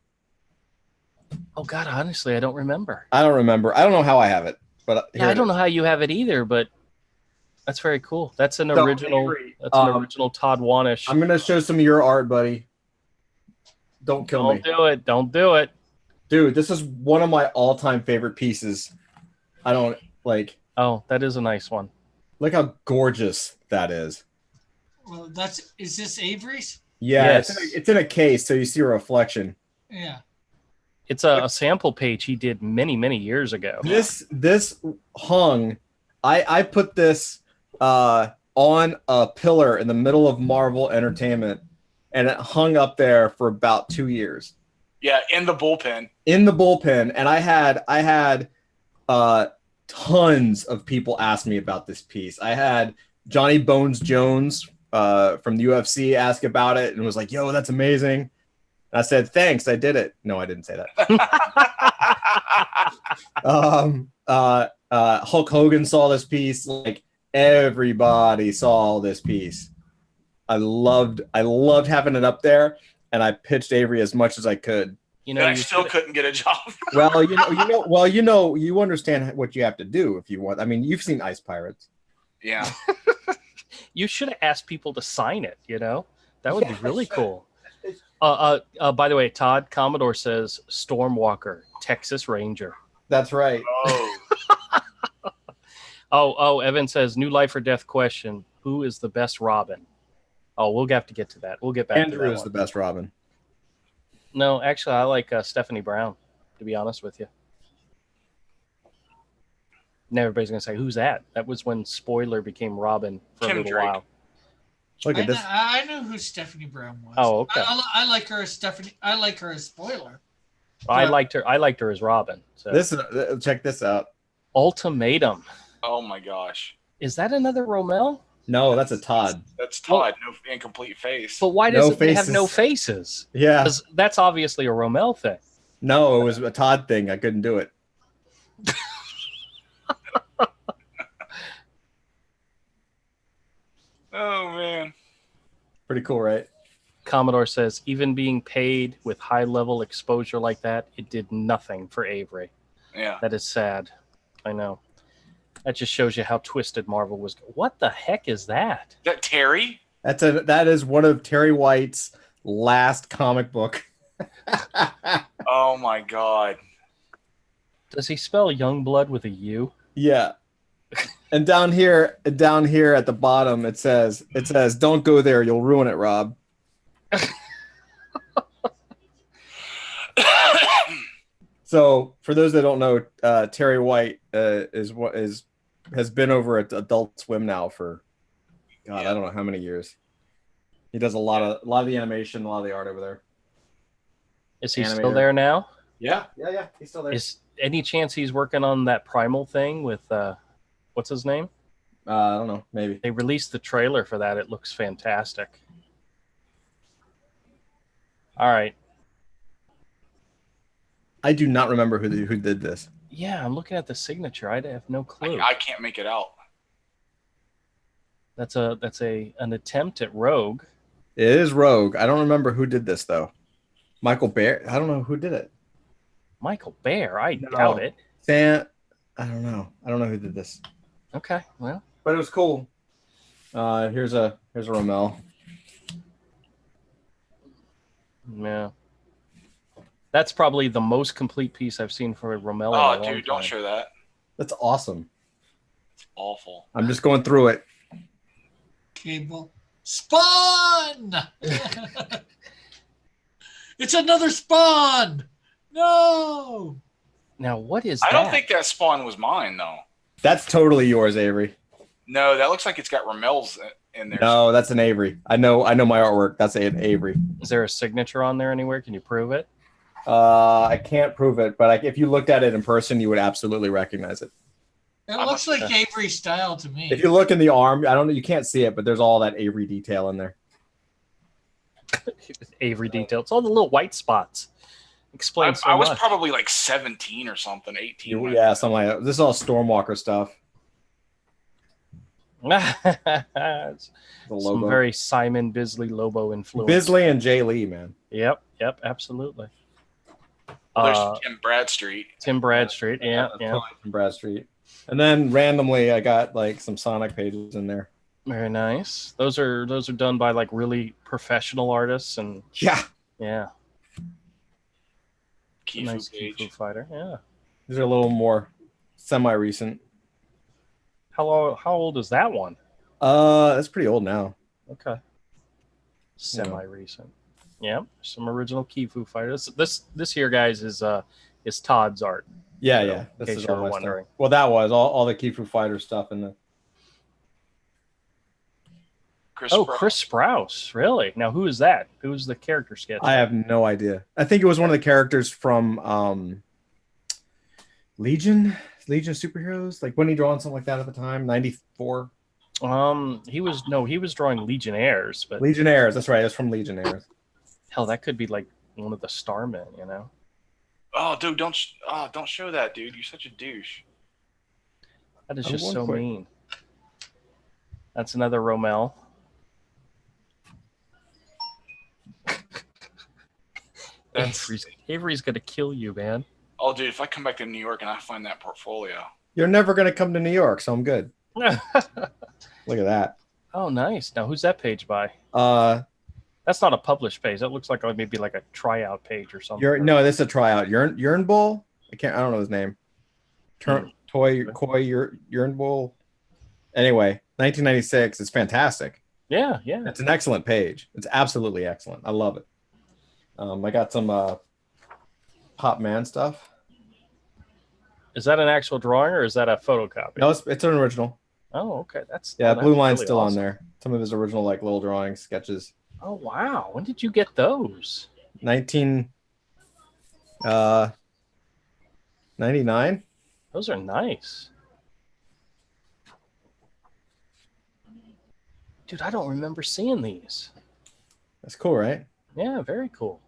Oh God, honestly, I don't remember. I don't remember. I don't know how I have it, but I don't know how you have it either. But that's very cool. That's an original. That's an original Todd Wanish. I'm gonna show some of your art, buddy. Don't kill me. Don't do it. Don't do it, dude. This is one of my all-time favorite pieces. I don't like. Oh, that is a nice one. Look how gorgeous that is. Well, is this Avery's? Yeah, yes. It's in a case, so you see a reflection. Yeah. It's a sample page he did many, many years ago. This hung. I put this on a pillar in the middle of Marvel Entertainment, and it hung up there for about 2 years. Yeah, in the bullpen. And I had tons of people ask me about this piece. I had Johnny Bones Jones from the UFC ask about it and was like, "Yo, that's amazing." I said, "Thanks, I did it." No, I didn't say that. Hulk Hogan saw this piece. Like everybody saw this piece. I loved having it up there, and I pitched Avery as much as I could. I still couldn't get a job. Well, you understand what you have to do if you want. I mean, you've seen Ice Pirates. Yeah. You should have asked people to sign it. That would be really cool. By the way, Todd Commodore says Stormwalker, Texas Ranger. That's right. Oh. Evan says new life or death question. Who is the best Robin? Oh, we'll have to get to that. We'll get back to that. Andrew is the best Robin. No, actually, I like Stephanie Brown, to be honest with you. Now everybody's going to say, who's that? That was when Spoiler became Robin for a little while. Look at this. I know who Stephanie Brown was. Oh, okay. I like her as Stephanie. I like her as Spoiler. I liked her as Robin. So. Check this out. Ultimatum. Oh, my gosh. Is that another Romel? No, that's a Todd. That's Todd. No incomplete face. But why does it have no faces? Yeah. That's obviously a Romel thing. No, it was a Todd thing. I couldn't do it. Oh, man. Pretty cool, right? Commodore says, even being paid with high-level exposure like that, it did nothing for Avery. Yeah. That is sad. I know. That just shows you how twisted Marvel was. What the heck is that? Is that Terry? That is one of Terry White's last comic book. Oh my God. Does he spell Youngblood with a U? Yeah. And down here at the bottom it says, "Don't go there, you'll ruin it, Rob." So, for those that don't know, Terry White has been over at Adult Swim now for I don't know how many years. He does a lot of the animation, a lot of the art over there. Is he still there now? Yeah, he's still there. Is any chance he's working on that Primal thing with what's his name? I don't know. Maybe they released the trailer for that. It looks fantastic. All right. I do not remember who did this. Yeah, I'm looking at the signature. I have no clue. I can't make it out. That's an attempt at Rogue. It is Rogue. I don't remember who did this though. Michael Bear. I don't know who did it. Michael Bear. I doubt it. I don't know. I don't know who did this. Okay, well, but it was cool. Here's a Romel. Yeah. That's probably the most complete piece I've seen for Romel. Oh, dude, don't show that. That's awesome. It's awful. I'm just going through it. Cable. Spawn! It's another Spawn! No! Now, what is that? I don't think that Spawn was mine, though. That's totally yours, Avery. No, that looks like it's got Romel's in there. No, that's an Avery. I know my artwork. That's an Avery. Is there a signature on there anywhere? Can you prove it? I can't prove it, but if you looked at it in person, you would absolutely recognize it. It looks like Avery style to me. If you look in the arm, I don't know, you can't see it, but there's all that Avery detail in there. Avery detail. It's all the little white spots. Explain so I was much. probably like 17 or something, 18. Yeah, something like that. This is all Stormwalker stuff. Some very Simon Bisley Lobo influence. Bisley and Jay Lee, man. Yep, absolutely. There's Tim Bradstreet. Tim Bradstreet, yeah. Tim Bradstreet. And then randomly, I got like some Sonic pages in there. Very nice. Those are done by like really professional artists and yeah. Nice Kung Fighter, yeah. These are a little more semi-recent. How old is that one? That's pretty old now. Okay. Semi-recent. Yeah, some original Kifu fighters. This here, guys, is Todd's art. Yeah. This is all wondering. Stuff. Well, that was all the Kifu fighter stuff in the. Chris Sprouse. Really? Now, who is that? Who's the character sketch? I have no idea. I think it was one of the characters from Legion Superheroes. Like, when he drawing something like that at the time, 94. He was drawing Legionnaires, but Legionnaires. That's right. It's from Legionnaires. Hell, that could be like one of the Starmen, you know. Oh, dude, don't show that, dude. You're such a douche. That is just so mean. That's another Rommel. Avery's gonna kill you, man. Oh, dude, if I come back to New York and I find that portfolio. You're never gonna come to New York, so I'm good. Look at that. Oh, nice. Now, who's that page by? That's not a published page. That looks like maybe like a tryout page or something. No, this is a tryout. Uni-ball. I don't know his name. Uni-ball. Anyway, 1996. It's fantastic. Yeah. It's an excellent page. It's absolutely excellent. I love it. I got some Pop Man stuff. Is that an actual drawing or is that a photocopy? No, it's an original. Oh, okay. Blue line's really still awesome. on there. Some of his original like little drawings, sketches. Oh wow! When did you get those? 1999. Those are nice. Dude, I don't remember seeing these. That's cool, right? Yeah, very cool.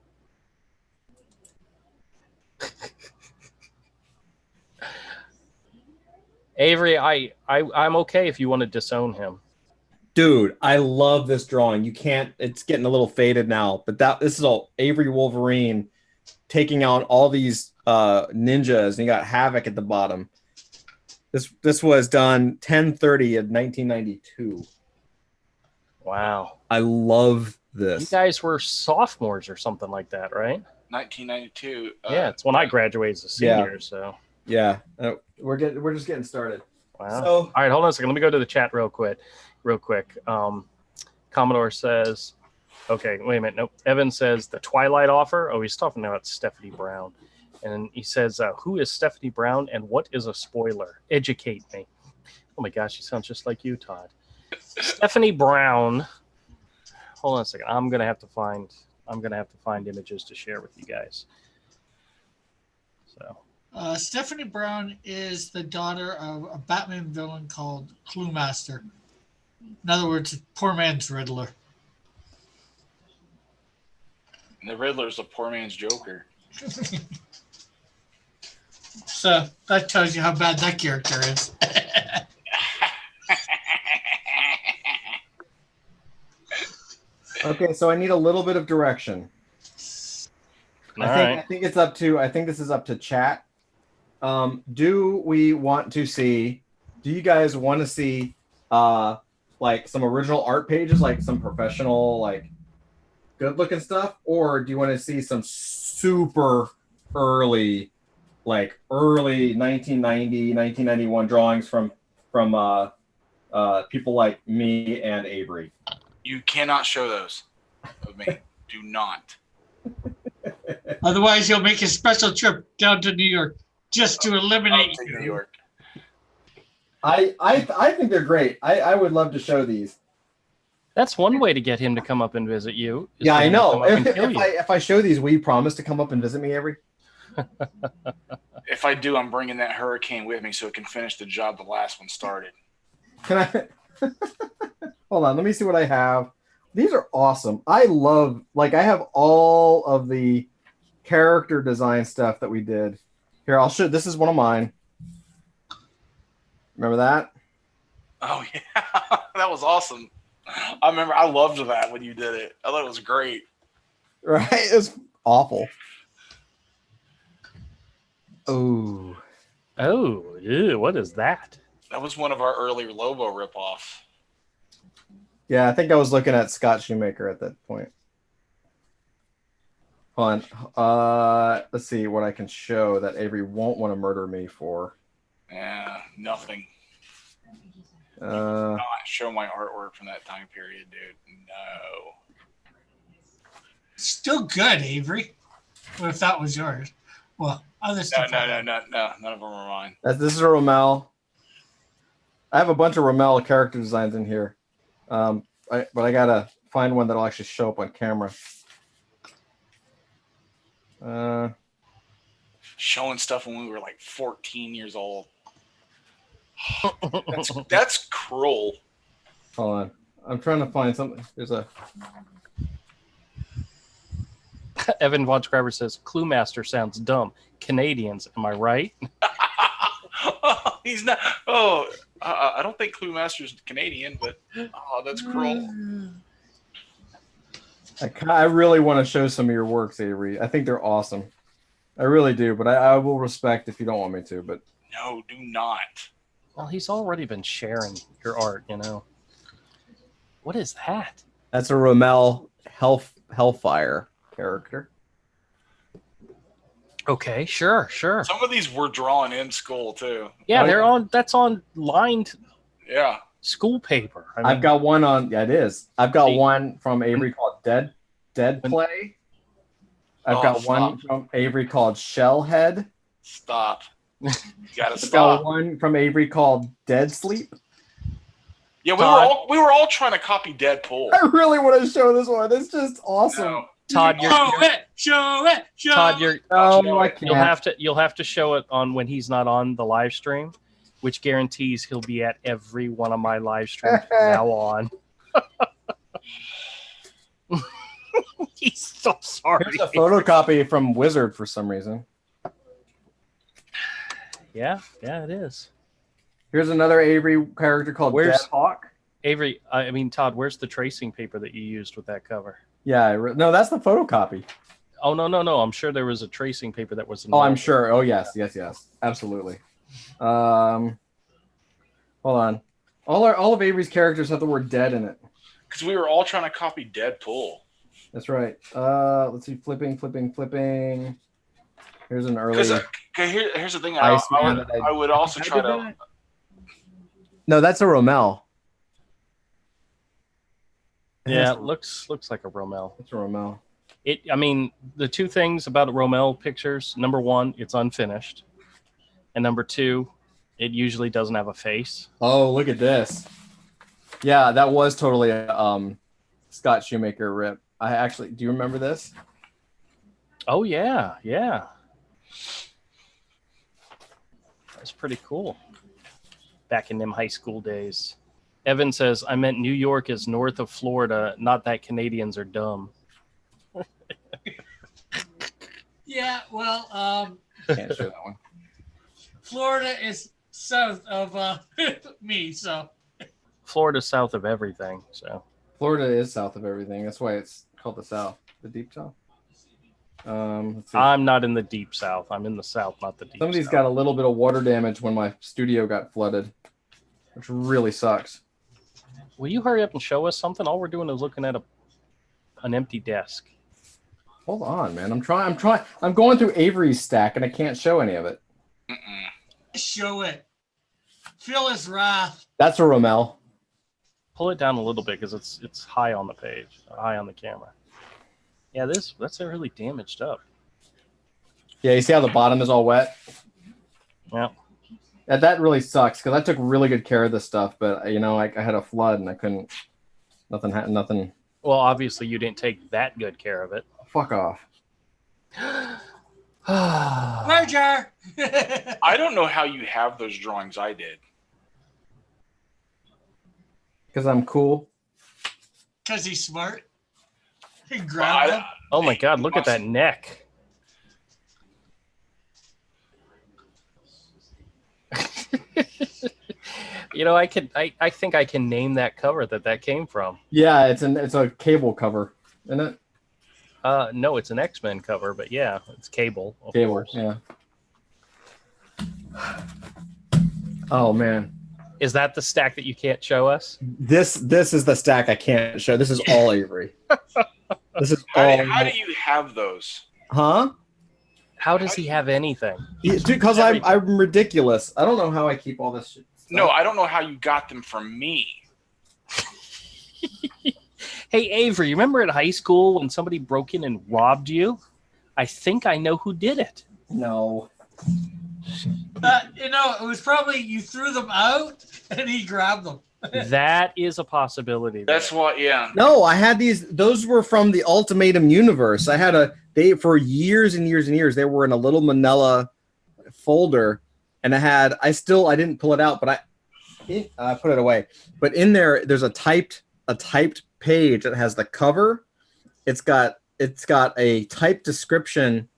Avery, I'm okay if you want to disown him. Dude, I love this drawing. You can't. It's getting a little faded now, but this is all Avery Wolverine taking out all these ninjas, and you got Havoc at the bottom. This was done 10/30 of 1992. Wow. I love this. You guys were sophomores or something like that, right? 1992. Yeah, it's when I graduated as a senior. So yeah, we're just getting started. Wow. So, all right, hold on a second. Let me go to the chat real quick. Commodore says, okay, wait a minute. Nope. Evan says the Twilight offer. Oh, he's talking about Stephanie Brown. And he says, who is Stephanie Brown and what is a spoiler? Educate me. Oh my gosh, she sounds just like you, Todd. Stephanie Brown. Hold on a second. I'm gonna have to find images to share with you guys. So Stephanie Brown is the daughter of a Batman villain called Cluemaster. In other words, poor man's Riddler. And the Riddler's a poor man's Joker. So that tells you how bad that character is. Okay, so I need a little bit of direction. I think this is up to chat. Do we want to see? Do you guys want to see like some original art pages, like some professional, like good looking stuff, or do you want to see some super early 1990, 1991 drawings from people like me and Avery? You cannot show those of me. Do not. Otherwise, you'll make a special trip down to New York just to eliminate you. New York. I think they're great. I would love to show these. That's one way to get him to come up and visit you. Yeah, I know. If I show these, will you promise to come up and visit me, Avery? If I do, I'm bringing that hurricane with me so it can finish the job the last one started. Can I? Hold on. Let me see what I have. These are awesome. I love, like, I have all of the character design stuff that we did. Here, I'll show. This is one of mine. Remember that? Oh, yeah. That was awesome. I remember. I loved that when you did it. I thought it was great. Right? It's awful. Oh. Oh, ew, what is that? That was one of our earlier Lobo ripoffs. Yeah, I think I was looking at Scott Shoemaker at that point. Hold on. Let's see what I can show that Avery won't want to murder me for. Yeah, nothing. Not show my artwork from that time period, dude. No. Still good, Avery. What if that was yours? Well, other stuff. No. None of them are mine. This is a Rommel. I have a bunch of Rommel character designs in here. But I gotta find one that'll actually show up on camera. Showing stuff when we were like 14 years old. That's cruel. Hold on. I'm trying to find something. There's a Evan Von Scriber says Clue Master sounds dumb. Canadians, am I right? He's not. Oh, I don't think Clue Master's Canadian, but that's cruel. I really want to show some of your works, Avery. I think they're awesome. I really do, but I will respect if you don't want me to. But no, do not. Well, he's already been sharing your art, you know. What is that? That's a Rommel Hellfire character. Okay, sure. Some of these were drawn in school too. Yeah, they're on. That's on lined. Yeah. School paper. I mean, I've got one on. Yeah, it is. I've got one from Avery called Dead Play. I've got one from Avery called Shellhead. Stop. You gotta I've stop. got one from Avery called Dead Sleep. Yeah, we were all trying to copy Deadpool. I really want to show this one. It's just awesome. No. Todd, show it. Todd, I can't. you'll have to show it on when he's not on the live stream, which guarantees he'll be at every one of my live streams from now on. He's so sorry. Here's a photocopy from Wizard for some reason. Yeah, it is. Here's another Avery character called Dead Hawk. Avery, Todd, where's the tracing paper that you used with that cover? Yeah, no, that's the photocopy. Oh, no. I'm sure there was a tracing paper that was involved. Oh, I'm sure. Oh, yes. Absolutely. Hold on. All of Avery's characters have the word dead in it. Because we were all trying to copy Deadpool. That's right. Let's see. Flipping. Here's an early. Here's the thing. I would also try to. No, that's a Rommel. Yeah, it looks like a Rommel. It's a Rommel. The two things about Rommel pictures: number one, it's unfinished, and number two, it usually doesn't have a face. Oh, look at this! Yeah, that was totally a Scott Shoemaker rip. Do you remember this? Oh yeah. That's pretty cool. Back in them high school days. Evan says, I meant New York is north of Florida, not that Canadians are dumb. Yeah, well, can't show that one. Florida is south of me, so. Florida's south of everything, so. Florida is south of everything. That's why it's called the South, the Deep South. Let's see. I'm not in the Deep South. I'm in the South, not the Deep South. Somebody's got a little bit of water damage when my studio got flooded, which really sucks. Will you hurry up and show us something? All we're doing is looking at an empty desk. Hold on, man. I'm trying. I'm going through Avery's stack, and I can't show any of it. Show it. Feel his wrath. That's a Rommel. Pull it down a little bit because it's high on the page, high on the camera. Yeah, that's really damaged up. Yeah, you see how the bottom is all wet? Yeah. That really sucks because I took really good care of this stuff, but I had a flood and I couldn't Nothing. Well, obviously you didn't take that good care of it. Fuck off. Merger. I don't know how you have those drawings. I did. Because I'm cool. Because he's smart. He grabbed them. Oh my God! Look at that neck. You know, I think I can name that cover that came from. Yeah, it's a Cable cover, isn't it? No, it's an X-Men cover, but yeah, it's Cable. Of Cable, course. yeah. Oh man, is that the stack that you can't show us? This is the stack I can't show. This is all Avery. This is How all. do you have those? Huh? How does he have anything? Because I'm ridiculous. I don't know how I keep all this shit. No, I don't know how you got them from me. Hey, Avery, you remember at high school when somebody broke in and robbed you? I think I know who did it. No. It was probably you threw them out and he grabbed them. That is a possibility. That's what, yeah. No, I had these. Those were from the Ultimatum universe. I had for years and years and years. They were in a little manila folder, and I didn't pull it out, but I put it away. But in there's a typed page that has the cover. It's got a typed description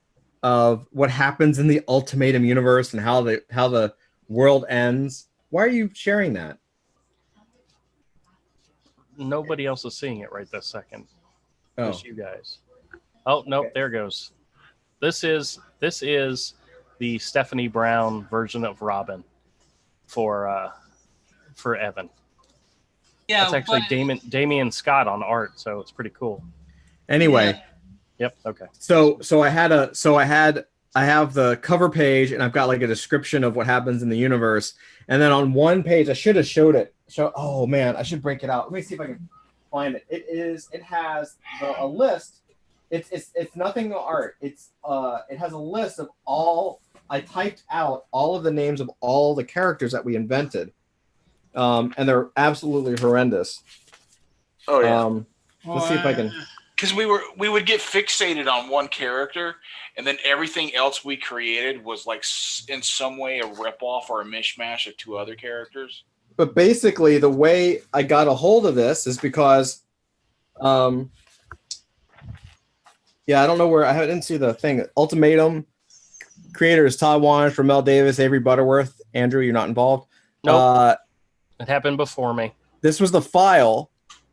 of what happens in the Ultimatum universe and how the world ends. Why are you sharing that? Nobody else is seeing it right this second. Oh. Just you guys. Oh no, okay. There goes. This is the Stephanie Brown version of Robin for Evan. Yeah, that's actually Damian Scott on art, so it's pretty cool. Anyway. Yeah. Yep. Okay. So I have the cover page, and I've got like a description of what happens in the universe, and then on one page I should have showed it. Oh man, I should break it out. Let me see if I can find it. It has a list. It's nothing no art. It has a list of all. I typed out all of the names of all the characters that we invented, and they're absolutely horrendous. Oh yeah. Let's see if I can. Because we would get fixated on one character, and then everything else we created was like in some way a ripoff or a mishmash of two other characters. But basically, the way I got a hold of this is because, I don't know where I didn't see the thing. Ultimatum creators Todd Wanish, Ramel Davis, Avery Butterworth. Andrew, you're not involved. Nope. It happened before me. This was the file,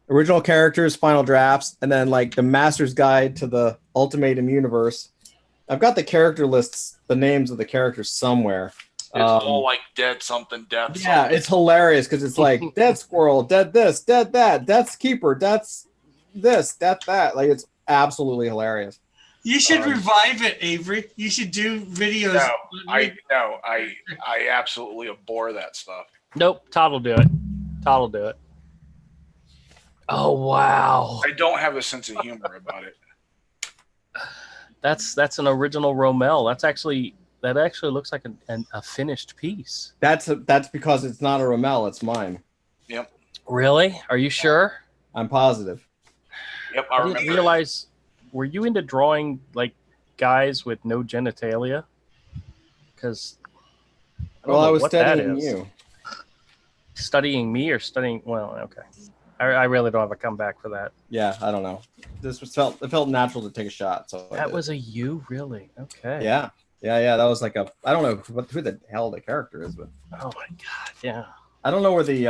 original characters, final drafts, and then like the master's guide to the Ultimatum universe. I've got the character lists, the names of the characters somewhere. It's all like dead something, death something. Yeah, it's hilarious because it's like dead squirrel, dead this, dead that, death's keeper, that's this, that. Like it's absolutely hilarious. You should revive it, Avery. You should do videos. I absolutely abhor that stuff. Nope, Todd will do it. Oh wow! I don't have a sense of humor about it. That's an original Rommel. That actually looks like a finished piece. That's because it's not a Rommel, it's mine. Yep. Really? Are you sure? I'm positive. Yep, I didn't realize. Were you into drawing like guys with no genitalia? Because I was studying you. Studying me or studying? Well, okay. I really don't have a comeback for that. Yeah, I don't know. It felt natural to take a shot. So that was a you, really? Okay. Yeah. That was like I don't know who the hell the character is, but oh my god, yeah. I don't know where the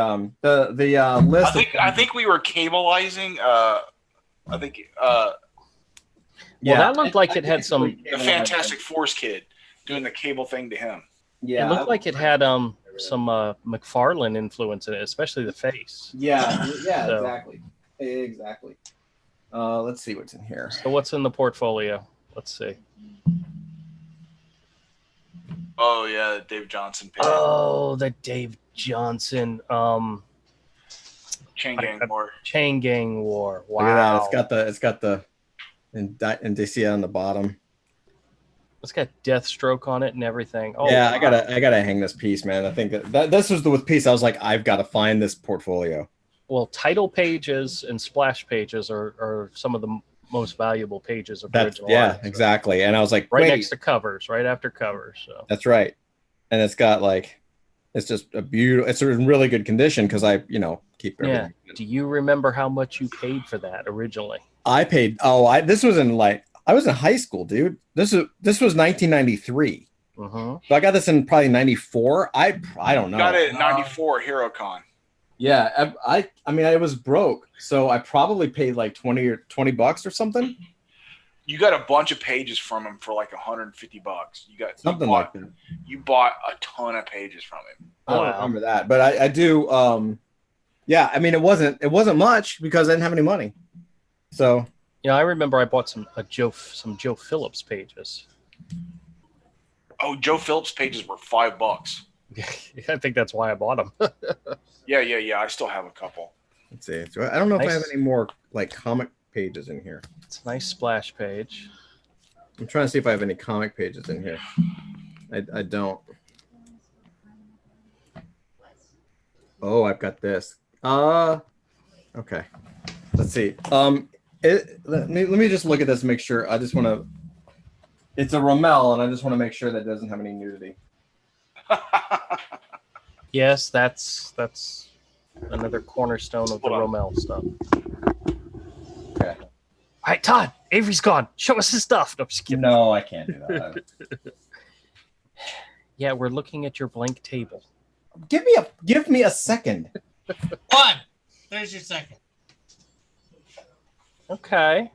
list. I think we were cableizing. Well, that looked like it had some. The Fantastic Force kid doing the cable thing to him. Yeah, it looked like it had some McFarlane influence in it, especially the face. Yeah, so. Exactly. Let's see what's in here. So what's in the portfolio? Let's see. Oh yeah, the Dave Johnson page. Oh, the Dave Johnson. Chain Gang War. Chain Gang War. Wow. Look at that. It's got the Indicia on the bottom. It's got Deathstroke on it and everything. Oh yeah, wow. I gotta hang this piece, man. I think that this was the piece I was like, I've got to find this portfolio. Well, title pages and splash pages are some of the most valuable pages of That's original art. So exactly. And I was like, right wait, next to covers, right after covers. So that's right. And it's got like, it's just a beautiful. It's in really good condition because I, keep everything. yeah. Do you remember how much you paid for that originally? I paid. Oh, this was in I was in high school, dude. This was 1993. Mm-hmm. So I got this in probably 94. I don't know. Got it at 94 HeroCon. Yeah, I mean, I was broke, so I probably paid like $20 or something. You got a bunch of pages from him for like $150. You got something like that. You bought a ton of pages from him. I don't remember that, but I do. Yeah, I mean, it wasn't much because I didn't have any money. So yeah, I remember I bought some Joe Phillips pages. Oh, Joe Phillips pages were $5. I think that's why I bought them. Yeah. I still have a couple. Let's see. So I don't know if I have any more like comic pages in here. It's a nice splash page. I'm trying to see if I have any comic pages in here. I don't. Oh, I've got this. Okay. Let's see. Let me just look at this and make sure. I just want to. It's a Rommel, and I just want to make sure that it doesn't have any nudity. Yes, that's another cornerstone of the Rommel stuff. Okay. All right, Todd. Avery's gone. Show us his stuff. No, I'm just kidding. No, I can't do that. Yeah, we're looking at your blank table. Give me a second. One. There's your second. Okay.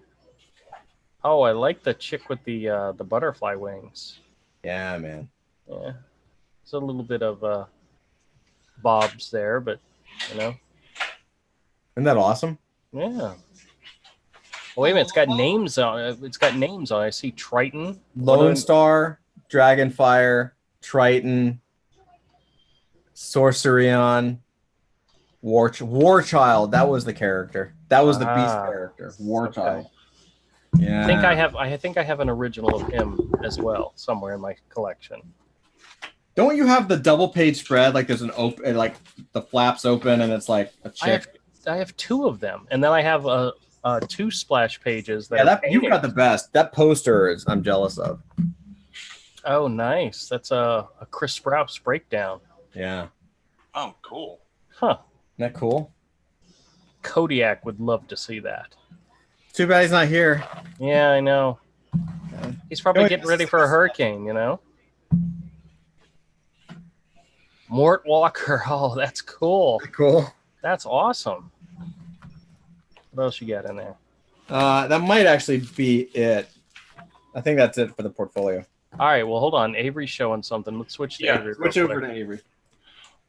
Oh, I like the chick with the butterfly wings. Yeah, man. Yeah. It's a little bit of bobs there, but Isn't that awesome? Yeah. Oh, wait a minute, it's got names on it. It's got names on it. I see Triton, Lone Star, Dragonfire, Triton, Sorcerion, Warchild. That was the character. That was the beast character. Warchild. Okay. Yeah. I think I have an original of him as well somewhere in my collection. Don't you have the double page spread? Like there's an open, like the flaps open, and it's like a chick. I have two of them, and then I have two splash pages. That you've got the best. That poster I'm jealous of. Oh, nice. That's a Chris Sprouse breakdown. Yeah. Oh, cool. Huh. Isn't that cool? Kodiak would love to see that. Too bad he's not here. Yeah, I know. He's probably getting ready for a hurricane, Mort Walker. Oh, that's cool. Cool. That's awesome. What else you got in there? That might actually be it. I think that's it for the portfolio. All right. Well, hold on. Avery's showing something. Let's switch to Avery. Switch over to Avery.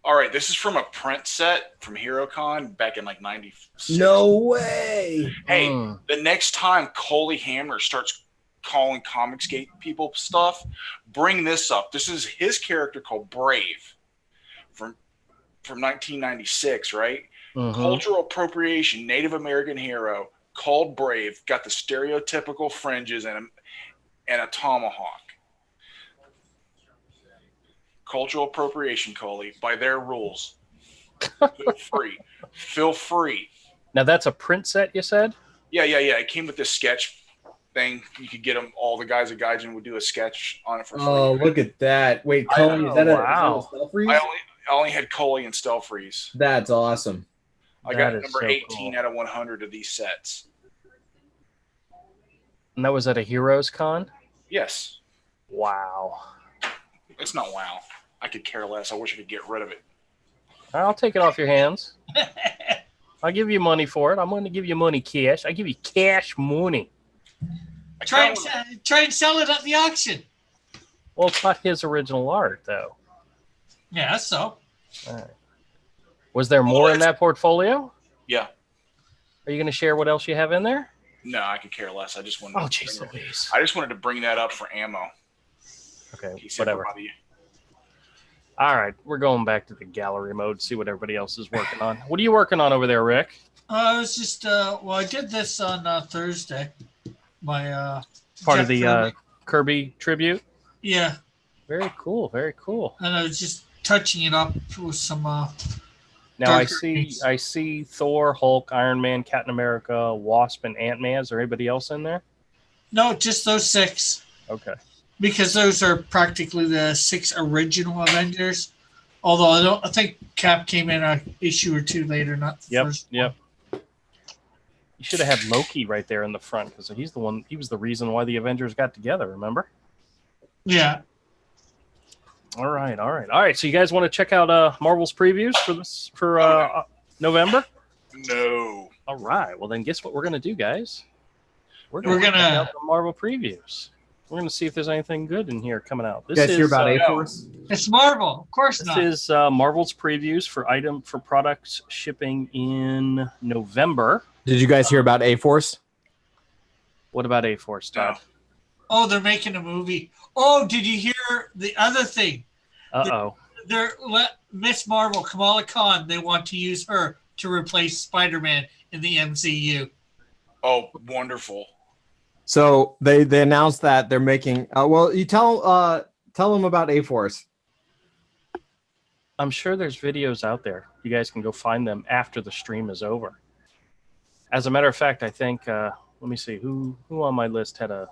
All right, this is from a print set from HeroCon back in like 96. No way. Hey, the next time Coley Hammer starts calling Comicsgate people stuff, bring this up. This is his character called Brave from 1996, right? Mm-hmm. Cultural appropriation, Native American hero, called Brave, got the stereotypical fringes and a tomahawk. Cultural appropriation, Coley, by their rules. Feel free. Now that's a print set, you said? Yeah. It came with this sketch thing. You could get them. All the guys at Gaijin would do a sketch on it for free. Oh, look at that! Wait, Coley, is that a stealth freeze? I only had Coley and Stealth Freeze. That's awesome. I got number 18 out of 100 of these sets. And that was at a Heroes Con? Yes. Wow. It's not wow. I could care less. I wish I could get rid of it. I'll take it off your hands. I'll give you money for it. I'm going to give you money cash. I give you cash money. Try and sell it at the auction. Well, it's not his original art, though. Yeah, so. All right. Was there more in that portfolio? Yeah. Are you going to share what else you have in there? No, I could care less. I just wanted. Oh, jeez Louise. I just wanted to bring that up for ammo. Okay, whatever. All right, we're going back to the gallery mode, see what everybody else is working on. What are you working on over there, Rick? I was just, I did this on Thursday. My part of the Kirby tribute? Yeah. Very cool, very cool. And I was just touching it up with some Now I see Thor, Hulk, Iron Man, Captain America, Wasp, and Ant-Man. Is there anybody else in there? No, just those 6. Okay. Because those are practically the 6 original Avengers. Although I think Cap came in an issue or 2 later, not the first one. You should have had Loki right there in the front because he's the one. He was the reason why the Avengers got together. Remember? Yeah. All right. So you guys want to check out Marvel's previews for November? No. All right. Well, then guess what we're gonna do, guys? We're gonna check out the Marvel previews. We're gonna see if there's anything good in here coming out. This is hear about A-Force? It's Marvel, of course not. This is Marvel's previews for products shipping in November. Did you guys hear about A-Force? What about A-Force, Todd? Oh, they're making a movie. Oh, did you hear the other thing? They're Miss Marvel, Kamala Khan. They want to use her to replace Spider-Man in the MCU. Oh, wonderful! So they announced that they're making. Well, you tell them about A-Force. I'm sure there's videos out there. You guys can go find them after the stream is over. As a matter of fact, I think. Let me see who on my list had a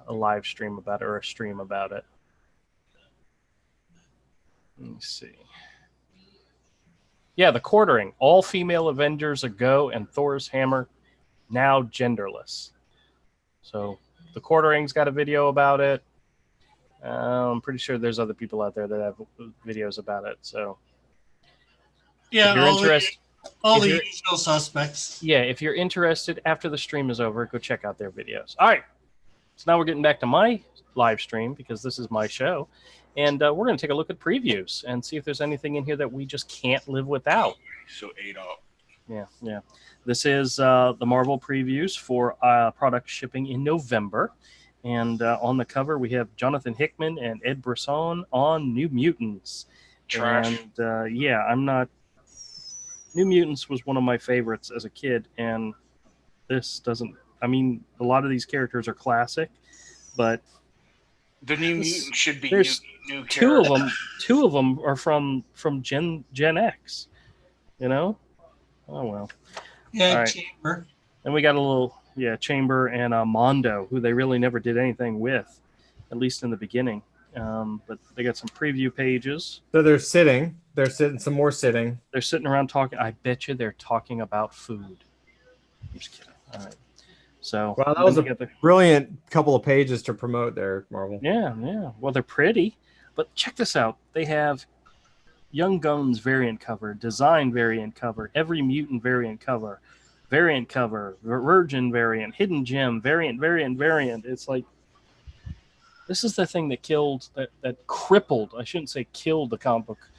live stream about it or a stream about it. Let me see. Yeah, the quartering. All female Avengers a go, and Thor's hammer now genderless. So the quartering's got a video about it. I'm pretty sure there's other people out there that have videos about it. So yeah, if you're interested, all the usual suspects. Yeah, if you're interested, after the stream is over, go check out their videos. All right. So now we're getting back to my live stream because this is my show. And we're going to take a look at previews and see if there's anything in here that we just can't live without. So ate up. Yeah. This is the Marvel previews for product shipping in November. And on the cover, we have Jonathan Hickman and Ed Brisson on New Mutants. Trash. And I'm not... New Mutants was one of my favorites as a kid. And this doesn't... I mean, a lot of these characters are classic, but... The New Mutants should be new two characters. of them. Two of them are from Gen X. You know? Oh well. Yeah, right. Chamber. And we got a little Chamber and Mondo, who they really never did anything with, at least in the beginning. But they got some preview pages. So they're sitting. They're sitting. Some more sitting. They're sitting around talking. I bet you they're talking about food. I'm just kidding. All right. So wow, that was a brilliant couple of pages to promote there, Marvel. Yeah. Well, they're pretty, but check this out. They have Young Guns variant cover, Design variant cover, Every Mutant variant cover, Virgin variant, Hidden Gem variant. It's like this is the thing that killed, that crippled. I shouldn't say killed the comic book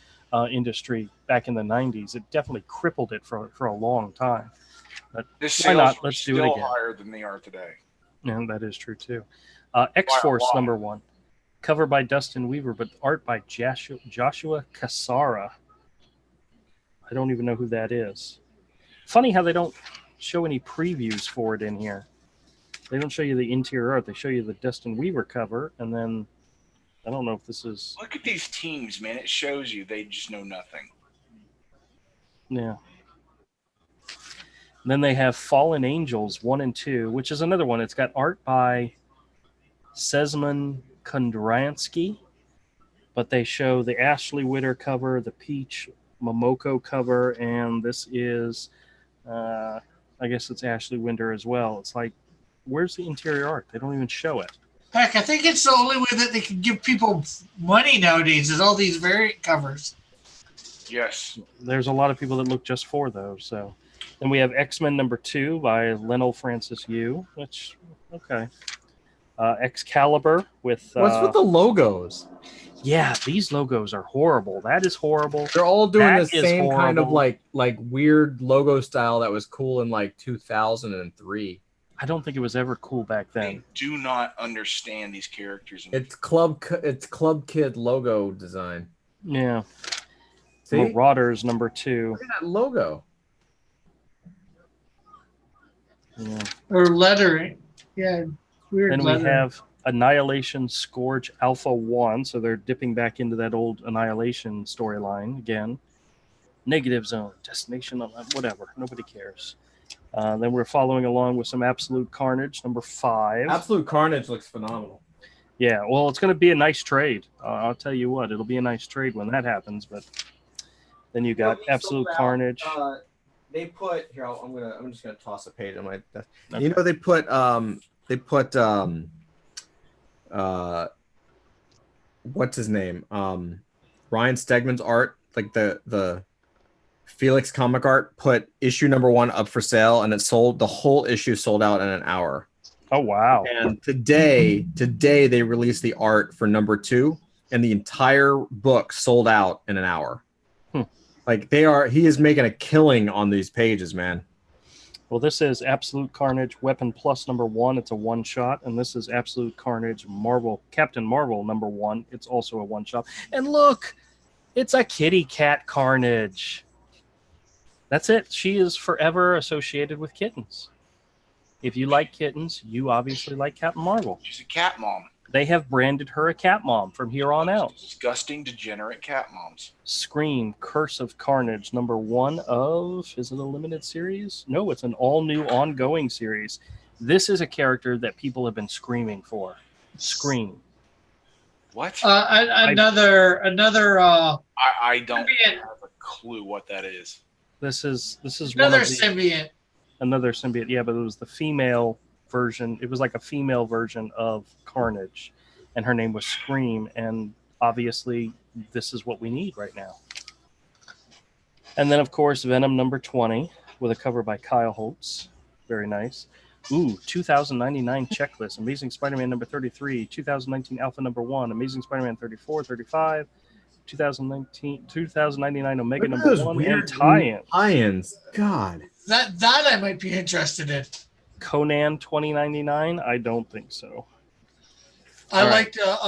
industry back in the 90s. It definitely crippled it for a long time. But why not? Let's do it again. Higher than they are today. And that is true too. X-Force #1, cover by Dustin Weaver, but art by Joshua Cassara. I don't even know who that is. Funny how they don't show any previews for it in here. They don't show you the interior art. They show you the Dustin Weaver cover, and then I don't know if this is. Look at these teams, man. It shows you they just know nothing. Yeah. Then they have Fallen Angels 1 and 2, which is another one. It's got art by Sesman Kondransky, but they show the Ashley Witter cover, the Peach Momoko cover, and this is, I guess it's Ashley Witter as well. It's like, where's the interior art? They don't even show it. Heck, I think it's the only way that they can give people money nowadays is all these variant covers. Yes. There's a lot of people that look just for those, so... Then we have X-Men #2 by Leno Francis Yu, which, okay. Excalibur with... What's with the logos? Yeah, these logos are horrible. That is horrible. They're all doing That the is same kind of horrible. like weird logo style that was cool in like 2003. I don't think it was ever cool back then. I do not understand these characters. It's Club Kid logo design. Yeah. See? Marauders #2. Look at that logo. Yeah. Or lettering. Yeah, weird Then lettering. we have Annihilation Scourge Alpha 1, so they're dipping back into that old Annihilation storyline again. Negative Zone, Destination, whatever. Nobody cares. Then we're following along with some Absolute Carnage, number 5. Absolute Carnage looks phenomenal. Yeah, well, it's going to be a nice trade. I'll tell you what, it'll be a nice trade when that happens. But then you got Absolute Carnage. They put here. I'm just gonna toss a page on my desk. Okay. You know, they put what's his name? Ryan Stegman's art, like the Felix comic art, put issue number 1 up for sale, and it sold. The whole issue sold out in an hour. Oh wow! And today they released the art for number 2, and the entire book sold out in an hour. Like he is making a killing on these pages, man. Well, this is Absolute Carnage Weapon Plus number 1. It's a one-shot, and this is Absolute Carnage Captain Marvel number 1. It's also a one-shot. And look, it's a kitty cat Carnage. That's it. She is forever associated with kittens. If you like kittens, you obviously like Captain Marvel. She's a cat mom. They have branded her a cat mom from here on out. Disgusting, degenerate cat moms. Scream, Curse of Carnage, number 1 of... Is it a limited series? No, it's an all-new ongoing series. This is a character that people have been screaming for. Scream. What? Another. I don't have a clue what that is. This is another symbiote. Another symbiote, yeah, but it was the female version. It was like a female version of Carnage, and her name was Scream, and obviously this is what we need right now. And then, of course, Venom number 20 with a cover by Kyle Holtz. Very nice. Ooh, 2099 checklist. Amazing Spider-Man number 33, 2019 Alpha number 1, Amazing Spider-Man 34, 35, 2099 Omega number 1, and tie-ins. Tie-ins. God. That I might be interested in. Conan 2099? I don't think so. I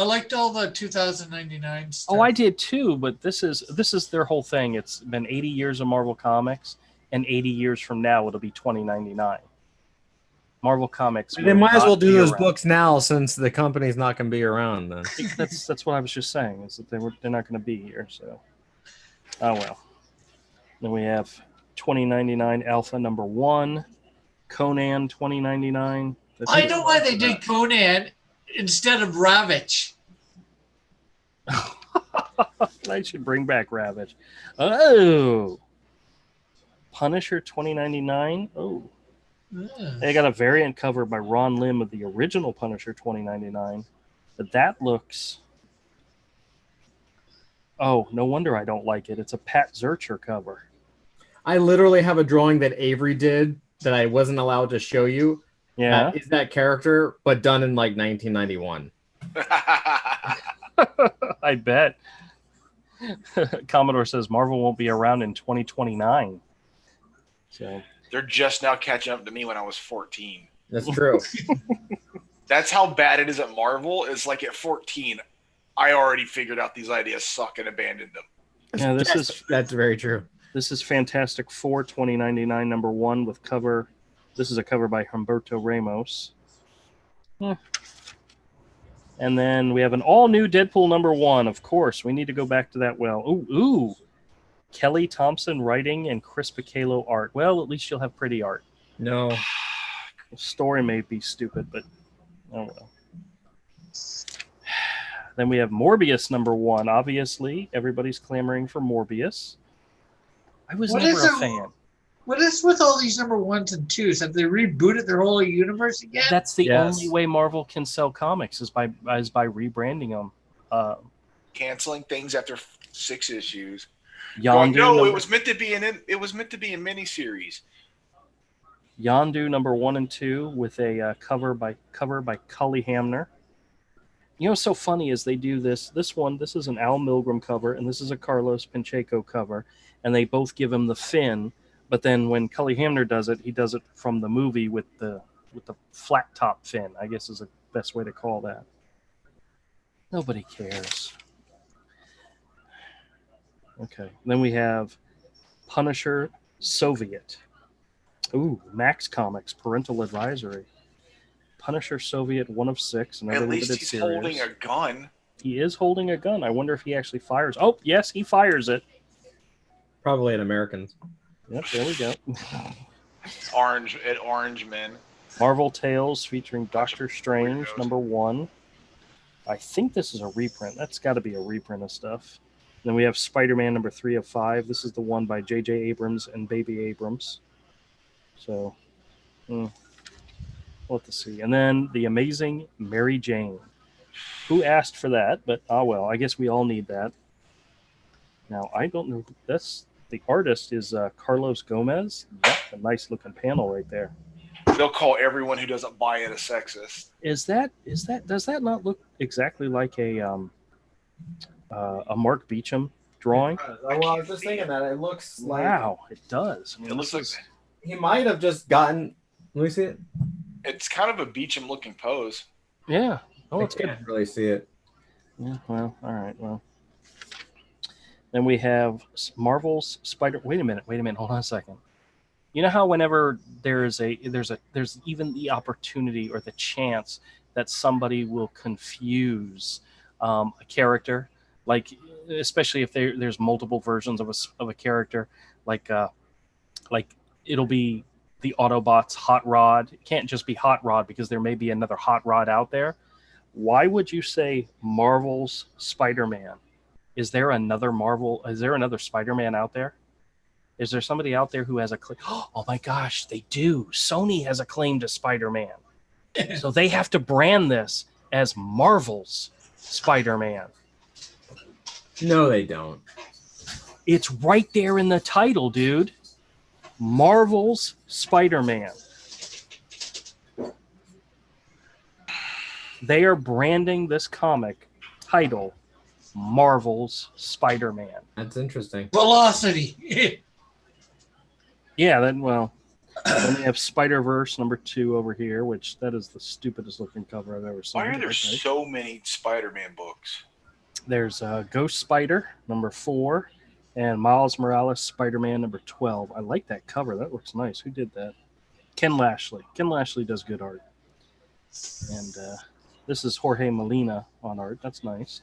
liked all the 2099 stuff. Oh, I did too, but this is their whole thing. It's been 80 years of Marvel Comics, and 80 years from now it'll be 2099. Marvel Comics. They might as well do those books now, since the company's not going to be around then. That's what I was just saying, is that they're not going to be here. So, oh well. Then we have 2099 Alpha number 1, Conan 2099. I know why they did Conan instead of Ravage. I should bring back Ravage. Oh, Punisher 2099. Oh, they got a variant cover by Ron Lim of the original Punisher 2099, but that looks. Oh, no wonder I don't like it. It's a Pat Zurcher cover. I literally have a drawing that Avery did that I wasn't allowed to show you. Yeah. Is that character, but done in like 1991. I bet. Commodore says Marvel won't be around in 2029. So they're just now catching up to me when I was 14. That's true. That's how bad it is at Marvel. Is like at 14, I already figured out these ideas suck and abandoned them. Yeah, that's very true. This is Fantastic Four 2099 number 1 with cover. This is a cover by Humberto Ramos. And then we have an all-new Deadpool number 1. Of course, we need to go back to that well. Ooh. Kelly Thompson writing and Chris Picalo art. Well, at least you'll have pretty art. No. The story may be stupid, but oh well. Then we have Morbius number 1. Obviously, everybody's clamoring for Morbius. I was never a fan. What is with all these number 1s and 2s? Have they rebooted their whole universe again? That's the only way Marvel can sell comics is by rebranding them. Canceling things after 6 issues. Yondu it was meant to be a miniseries. Yondu number 1 and 2 with a cover by Cully Hamner. You know what's so funny is they do this one. This is an Al Milgrom cover, and this is a Carlos Pacheco cover, and they both give him the fin. But then when Cully Hamner does it, he does it from the movie with the flat top fin, I guess is the best way to call that. Nobody cares. Okay. Then we have Punisher Soviet. Ooh, Max Comics, Parental Advisory. Punisher Soviet 1 of 6. Another At least limited he's series. holding a gun. He is holding a gun. I wonder if he actually fires. Oh, yes, he fires it. Probably an American. Yep, there we go. Orange men. Marvel Tales featuring Doctor Strange, #1. I think this is a reprint. That's got to be a reprint of stuff. Then we have Spider-Man #3 of 5. This is the one by J.J. Abrams and Baby Abrams. So, we'll have to see. And then The Amazing Mary Jane. Who asked for that? But, well, I guess we all need that. Now, I don't know. The artist is Carlos Gomez. That's a nice-looking panel right there. They'll call everyone who doesn't buy it a sexist. Does that not look exactly like a Mark Beecham drawing? Well, I was just thinking that it looks like. Wow, it does. I mean, It looks like he might have just gotten. Let me see it. it's kind of a Beecham looking pose. Yeah. Oh, I it's good. can't really see it. Yeah. Well, all right. Well, then we have Marvel's Spider. Wait a minute. Hold on a second. You know how whenever there's even the opportunity or the chance that somebody will confuse a character, like especially if there's multiple versions of a character, like it'll be the Autobots Hot Rod. It can't just be Hot Rod because there may be another Hot Rod out there. Why would you say Marvel's Spider-Man? Is there another Spider-Man out there? Is there somebody out there who has a claim? Oh my gosh, they do. Sony has a claim to Spider-Man. So they have to brand this as Marvel's Spider-Man. No, they don't. It's right there in the title, dude. Marvel's Spider-Man. They are branding this comic title Marvel's Spider-Man. That's interesting. Velocity. Yeah, then we have Spider-Verse #2 over here, which that is the stupidest looking cover I've ever seen. Why are there so many Spider-Man books? There's Ghost Spider #4 and Miles Morales Spider-Man #12. I like that cover. That looks nice. Who did that? Ken Lashley. Ken Lashley does good art. And this is Jorge Molina on art. That's nice.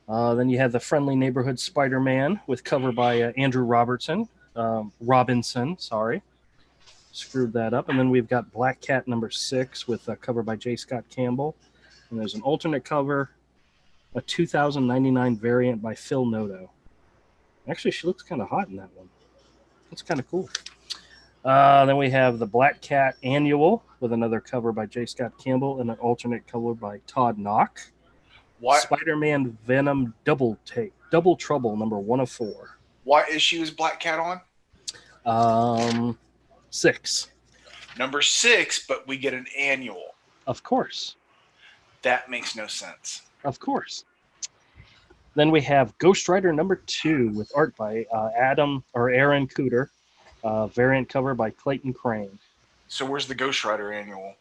Then you have the Friendly Neighborhood Spider-Man with cover by Andrew Robinson. Screwed that up. And then we've got Black Cat #6 with a cover by J. Scott Campbell. And there's an alternate cover, a 2099 variant by Phil Noto. Actually, she looks kind of hot in that one. That's kind of cool. Then we have the Black Cat Annual with another cover by J. Scott Campbell and an alternate cover by Todd Knock. Why? Spider-Man Venom Double Trouble #1 of 4. What issue is Black Cat on? 6. #6, but we get an annual. Of course. That makes no sense. Of course. Then we have Ghost Rider #2 with art by Aaron Cooter, variant cover by Clayton Crane. So where's the Ghost Rider annual?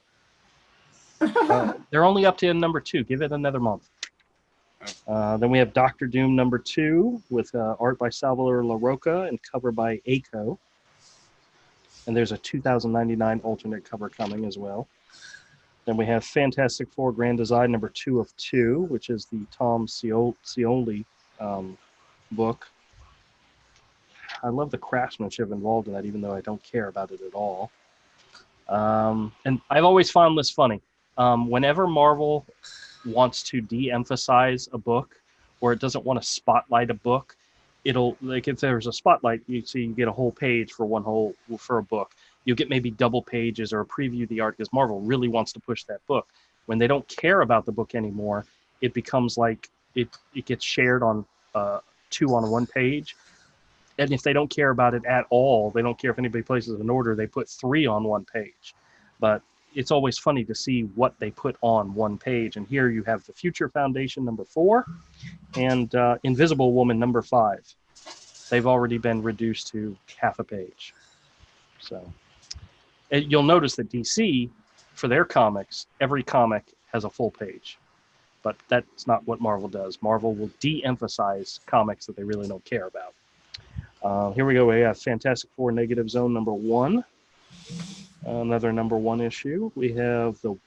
They're only up to #2. Give it another month. Then we have Doctor Doom #2 with art by Salvador LaRocca and cover by Aiko. And there's a 2099 alternate cover coming as well. Then we have Fantastic Four Grand Design #2 of 2, which is the Tom Scioli book. I love the craftsmanship involved in that, even though I don't care about it at all. And I've always found this funny. Whenever Marvel wants to de-emphasize a book or it doesn't want to spotlight a book, it'll, like if there's a spotlight, you get a whole page for a book. You get maybe double pages or a preview of the art because Marvel really wants to push that book. When they don't care about the book anymore, it becomes like it gets shared on 2 on 1 page. And if they don't care about it at all, they don't care if anybody places an order, they put 3 on 1 page. But it's always funny to see what they put on 1 page. And here you have the Future Foundation #4 and Invisible Woman #5. They've already been reduced to half a page. So you'll notice that DC, for their comics, every comic has a full page. But that's not what Marvel does. Marvel will de-emphasize comics that they really don't care about. Here we go. We have Fantastic Four Negative Zone #1. Another #1 issue. We have the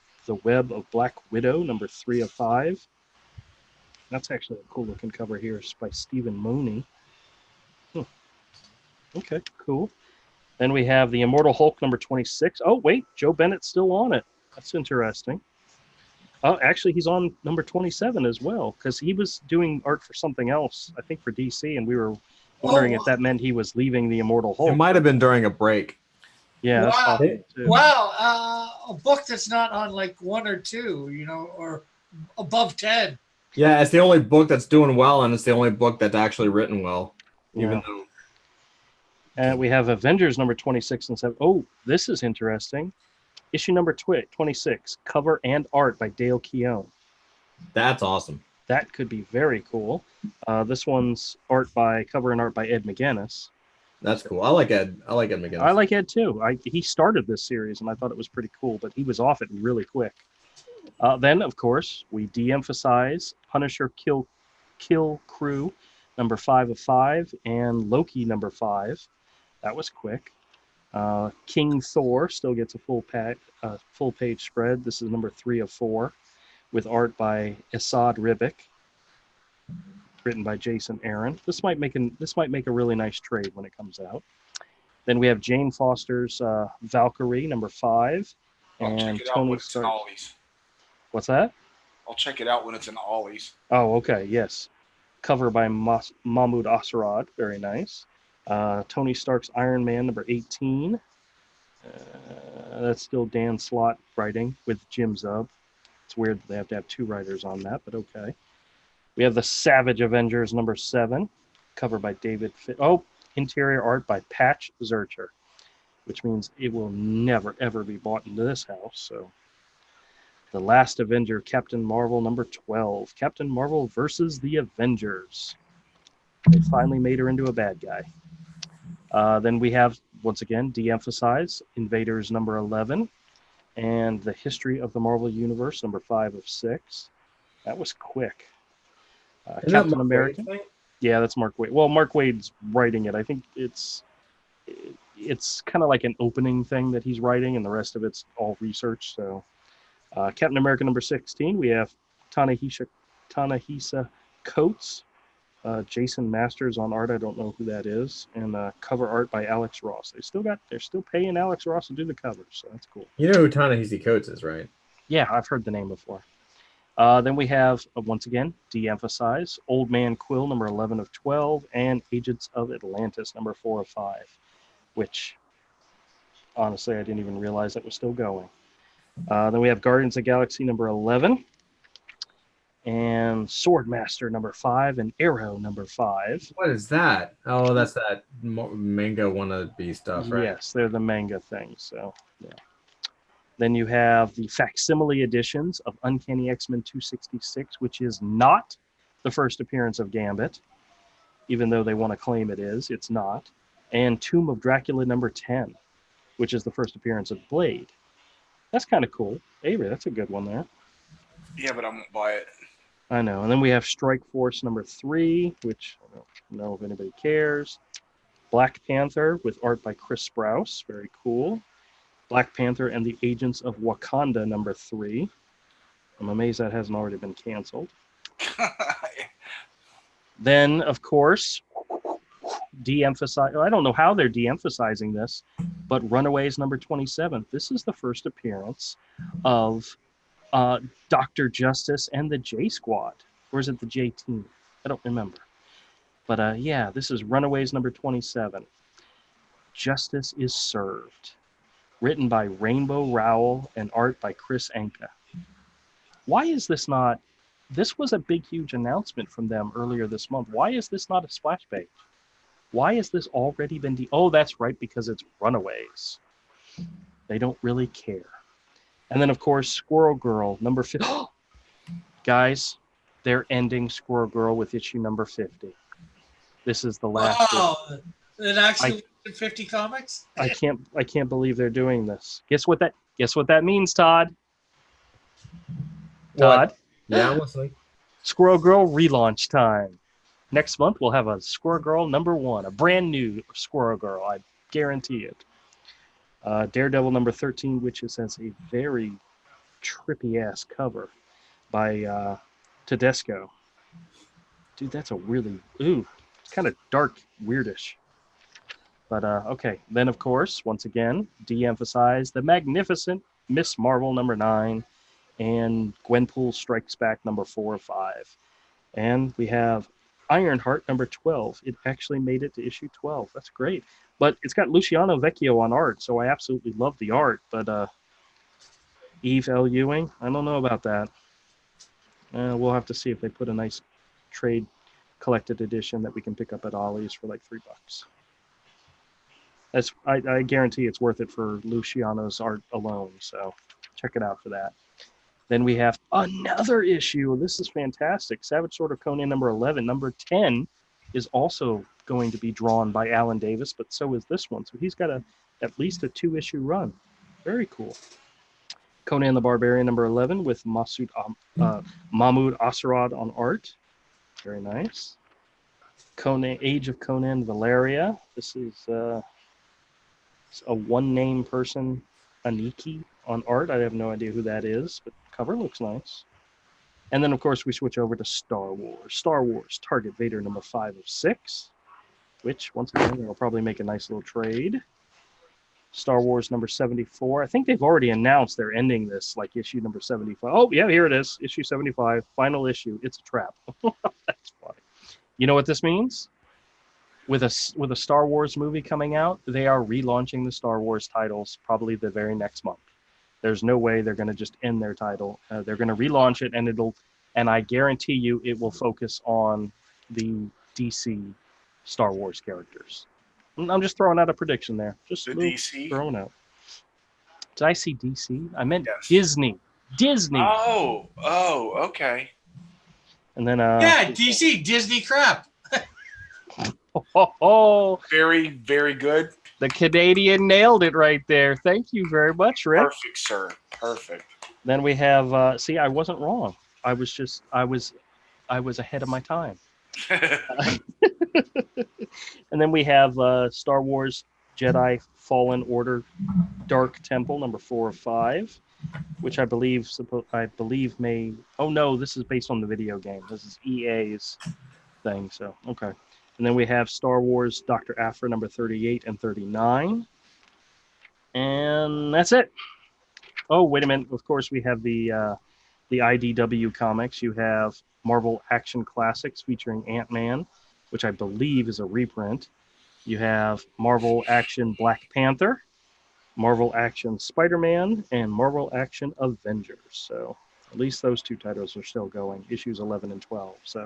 Web of Black Widow #3 of 5. That's actually a cool looking cover here. It's by Stephen Mooney. Okay, cool. Then we have the Immortal Hulk number 26. Oh, wait, Joe Bennett's still on it. That's interesting. Oh, actually, he's on number 27 as well because he was doing art for something else, I think for DC, and we were wondering if that meant he was leaving the Immortal Hulk. It might have been during a break. Yeah, that's possible too. Wow, a book that's not on like 1 or 2, or above 10. Yeah, it's the only book that's doing well, and it's the only book that's actually written well. Even though. And we have Avengers number 26 and 7. Oh, this is interesting. Issue number 26, cover and art by Dale Keown. That's awesome. That could be very cool. This one's cover and art by Ed McGuinness. That's cool. I like Ed McGuinness. I like Ed too. He started this series and I thought it was pretty cool, but he was off it really quick. Then, of course, we de-emphasize Punisher Kill Crew number 5 of 5 and Loki number 5. That was quick. King Thor still gets a full page spread. This is number 3 of 4 with art by Esad Ribic, written by Jason Aaron. This might make a really nice trade when it comes out. Then we have Jane Foster's Valkyrie number 5 and Tony Stark. What's that? I'll check it out when it's in Ollie's. Oh, okay, yes. Cover by Mahmoud Asarad, very nice. Tony Stark's Iron Man number 18. That's still Dan Slott writing with Jim Zub. It's weird that they have to have 2 writers on that, but okay. We have the Savage Avengers number 7, cover by David interior art by Patch Zurcher, which means it will never, ever be bought into this house. So, The Last Avenger, Captain Marvel number 12. Captain Marvel versus the Avengers. They finally made her into a bad guy. Then we have, once again, de-emphasize Invaders number 11 and The History of the Marvel Universe number 5 of 6. That was quick. Captain America. Yeah, that's Mark Waid. Well, Mark Waid's writing it. I think it's kind of like an opening thing that he's writing, and the rest of it's all research. So, Captain America number 16, we have Ta-Nehisi Coates. Jason Masters on art. I don't know who that is, and cover art by Alex Ross. They're still paying Alex Ross to do the covers, so that's cool. You know who Ta-Nehisi Coates is, right? Yeah, I've heard the name before. Then we have, once again, de-emphasize Old Man Quill number 11 of 12 and Agents of Atlantis number 4 of 5, which honestly I didn't even realize that was still going. Then we have Guardians of the Galaxy number 11 and Swordmaster number 5 and Arrow number 5. What is that? Oh, that's that manga wannabe stuff, right? Yes, they're the manga things. So, yeah. Then you have the facsimile editions of Uncanny X-Men 266, which is not the first appearance of Gambit, even though they want to claim it is. It's not. And Tomb of Dracula number 10, which is the first appearance of Blade. That's kind of cool. Avery, that's a good one there. Yeah, but I won't buy it. I know. And then we have Strike Force number 3, which I don't know if anybody cares. Black Panther with art by Chris Sprouse. Very cool. Black Panther and the Agents of Wakanda number 3. I'm amazed that hasn't already been canceled. Then, of course, de-emphasize. I don't know how they're de-emphasizing this, but Runaways number 27. This is the first appearance of Dr. Justice and the J Squad. Or is it the J Team? I don't remember. But yeah, this is Runaways number 27. Justice is Served. Written by Rainbow Rowell and art by Chris Anka. Why is this not? This was a big, huge announcement from them earlier this month. Why is this not a splash page? Why has this already been? Oh, that's right, because it's Runaways. They don't really care. And then, of course, Squirrel Girl, number 50. Guys, they're ending Squirrel Girl with issue number 50. This is the last. Oh, it actually 50 comics? I can't believe they're doing this. Guess what that means, Todd? Todd? Yeah, I'm listening. Squirrel Girl relaunch time. Next month we'll have a Squirrel Girl number 1, a brand new Squirrel Girl. I guarantee it. Daredevil number 13, which has a very trippy-ass cover by Tedesco. Dude, that's a really... Ooh, it's kind of dark, weirdish. But okay, then of course, once again, de-emphasize the magnificent Miss Marvel #9 and Gwenpool Strikes Back #4 or 5. And we have Ironheart #12. It actually made it to issue 12. That's great. But it's got Luciano Vecchio on art, so I absolutely love the art. But Eve L. Ewing, I don't know about that. We'll have to see if they put a nice trade collected edition that we can pick up at Ollie's for like $3. I guarantee it's worth it for Luciano's art alone, so check it out for that. Then we have another issue. This is fantastic. Savage Sword of Conan #11. #10 is also going to be drawn by Alan Davis, but so is this one. So he's got at least a 2-issue run. Very cool. Conan the Barbarian #11 with Mahmoud Asarad on art. Very nice. Conan, Age of Conan Valeria. This is a one-name person, Aniki, on art. I have no idea who that is, but cover looks nice. And then, of course, we switch over to Star Wars. Star Wars Target Vader #5 of 6, which, once again, will probably make a nice little trade. Star Wars #74. I think they've already announced they're ending this, like issue #75. Oh, yeah, here it is. Issue 75, final issue. It's a trap. That's funny. You know what this means? With a Star Wars movie coming out, they are relaunching the Star Wars titles probably the very next month. There's no way they're going to just end their title. They're going to relaunch it, and I guarantee you it will focus on the DC Star Wars characters. I'm just throwing out a prediction there. Just the DC? Throwing out. Did I see DC? I meant yes. Disney. Disney. Oh, okay. And then yeah, DC, Disney crap. Very, very good. The Canadian nailed it right there. Thank you very much, Rick. Perfect, sir. Perfect. Then we have see, I wasn't wrong. I was ahead of my time. And then we have Star Wars Jedi Fallen Order Dark Temple #4 of 5, which I believe may. Oh no, this is based on the video game. This is EA's thing. So okay. And then we have Star Wars Dr. Aphra #38 and 39. And that's it. Oh, wait a minute. Of course, we have the IDW comics. You have Marvel Action Classics featuring Ant-Man, which I believe is a reprint. You have Marvel Action Black Panther, Marvel Action Spider-Man, and Marvel Action Avengers. So at least those 2 titles are still going, issues 11 and 12. So.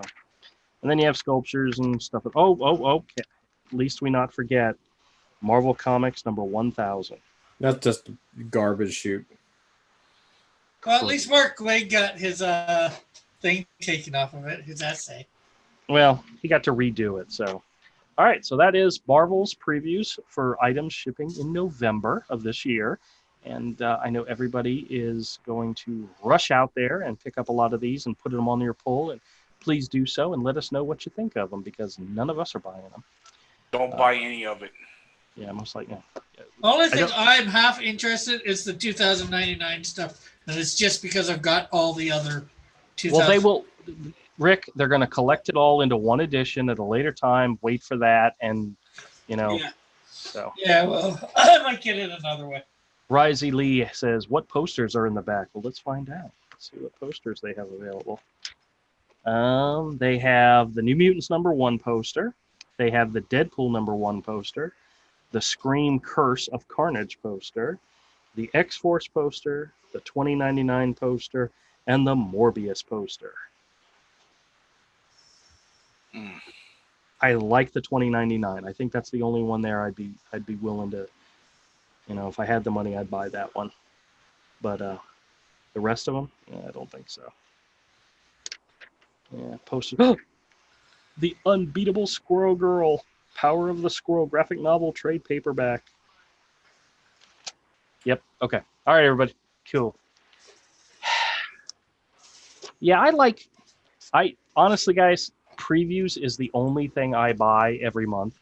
And then you have sculptures and stuff. Oh, at least we not forget Marvel Comics #1000. That's just garbage shoot. Well, at least Mark Wade got his thing taken off of it, his essay. Well, he got to redo it. So, all right. So that is Marvel's previews for items shipping in November of this year. And I know everybody is going to rush out there and pick up a lot of these and put them on your pull. And please do so and let us know what you think of them, because none of us are buying them. Don't buy any of it. Yeah, most likely. Yeah. Only thing I'm half interested is the 2099 stuff, and it's just because I've got all the other 2000. Well, they will, Rick. They're going to collect it all into one edition at a later time. Wait for that, and Yeah. So. Yeah, well, I might get it another way. Risey Lee says, "What posters are in the back?" Well, let's find out. Let's see what posters they have available. They have the New Mutants #1 poster. They have the Deadpool #1 poster, the Scream Curse of Carnage poster, the X-Force poster, the 2099 poster, and the Morbius poster. I like the 2099. I think that's the only one there I'd be willing to, if I had the money, I'd buy that one. But the rest of them, I don't think so. Yeah, poster. Oh! The Unbeatable Squirrel Girl, Power of the Squirrel graphic novel trade paperback. Yep. Okay. All right, everybody. Cool. Yeah, I honestly, guys, previews is the only thing I buy every month.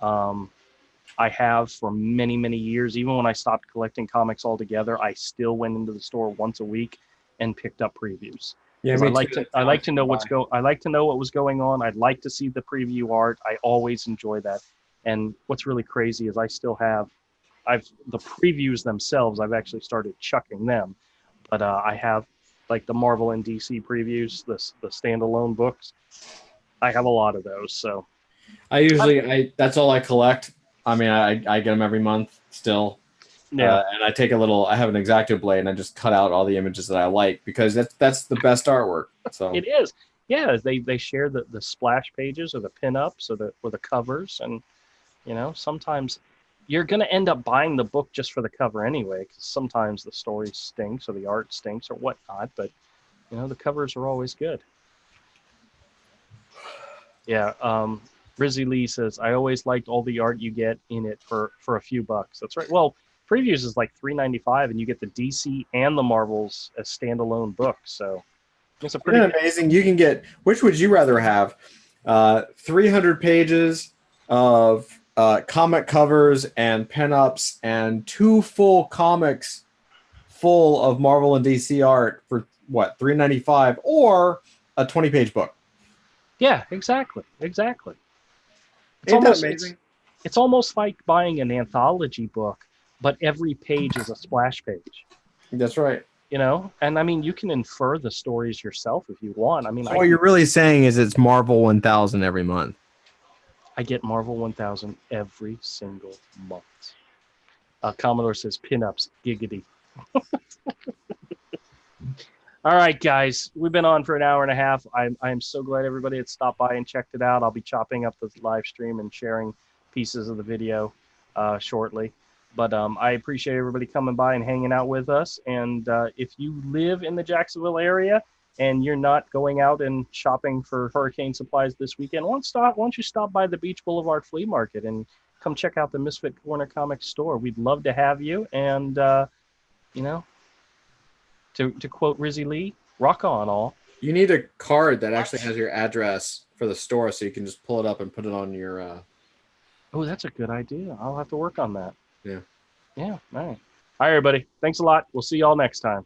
I have for many, many years. Even when I stopped collecting comics altogether, I still went into the store once a week and picked up previews. Yeah, I like to know what was going on. I'd like to see the preview art. I always enjoy that. And what's really crazy is I still have, the previews themselves, I've actually started chucking them, but I have like the Marvel and DC previews, the standalone books. I have a lot of those. So that's all I collect. I mean, I get them every month still. Yeah. And I take I have an X-Acto blade and I just cut out all the images that I like because that's the best artwork. So it is. Yeah, they share the splash pages or the pinups or the covers, and sometimes you're going to end up buying the book just for the cover anyway, because sometimes the story stinks or the art stinks or whatnot, but the covers are always good. Yeah. Rizzy Lee says, I always liked all the art you get in it for a few bucks. That's right. Well, previews is like $3.95, and you get the DC and the Marvels as standalone books. So it's a pretty amazing. You can get, which would you rather have? 300 pages of comic covers and pinups and 2 full comics full of Marvel and DC art for what, $3.95, or a 20-page book. Yeah, exactly. It's Ain't that amazing? It's almost like buying an anthology book, but every page is a splash page. That's right. And I mean, you can infer the stories yourself if you want. I mean, what you're really saying is it's Marvel 1000 every month. I get Marvel 1000 every single month. Commodore says pinups, giggity. All right, guys, we've been on for an hour and a half. I'm so glad everybody had stopped by and checked it out. I'll be chopping up the live stream and sharing pieces of the video shortly. But I appreciate everybody coming by and hanging out with us. And if you live in the Jacksonville area and you're not going out and shopping for hurricane supplies this weekend, why don't you stop by the Beach Boulevard Flea Market and come check out the Misfit Corner Comics store. We'd love to have you. And, to quote Rizzy Lee, rock on all. You need a card that actually has your address for the store so you can just pull it up and put it on your... Oh, that's a good idea. I'll have to work on that. Yeah. Yeah, all right. All right, everybody. Thanks a lot. We'll see y'all next time.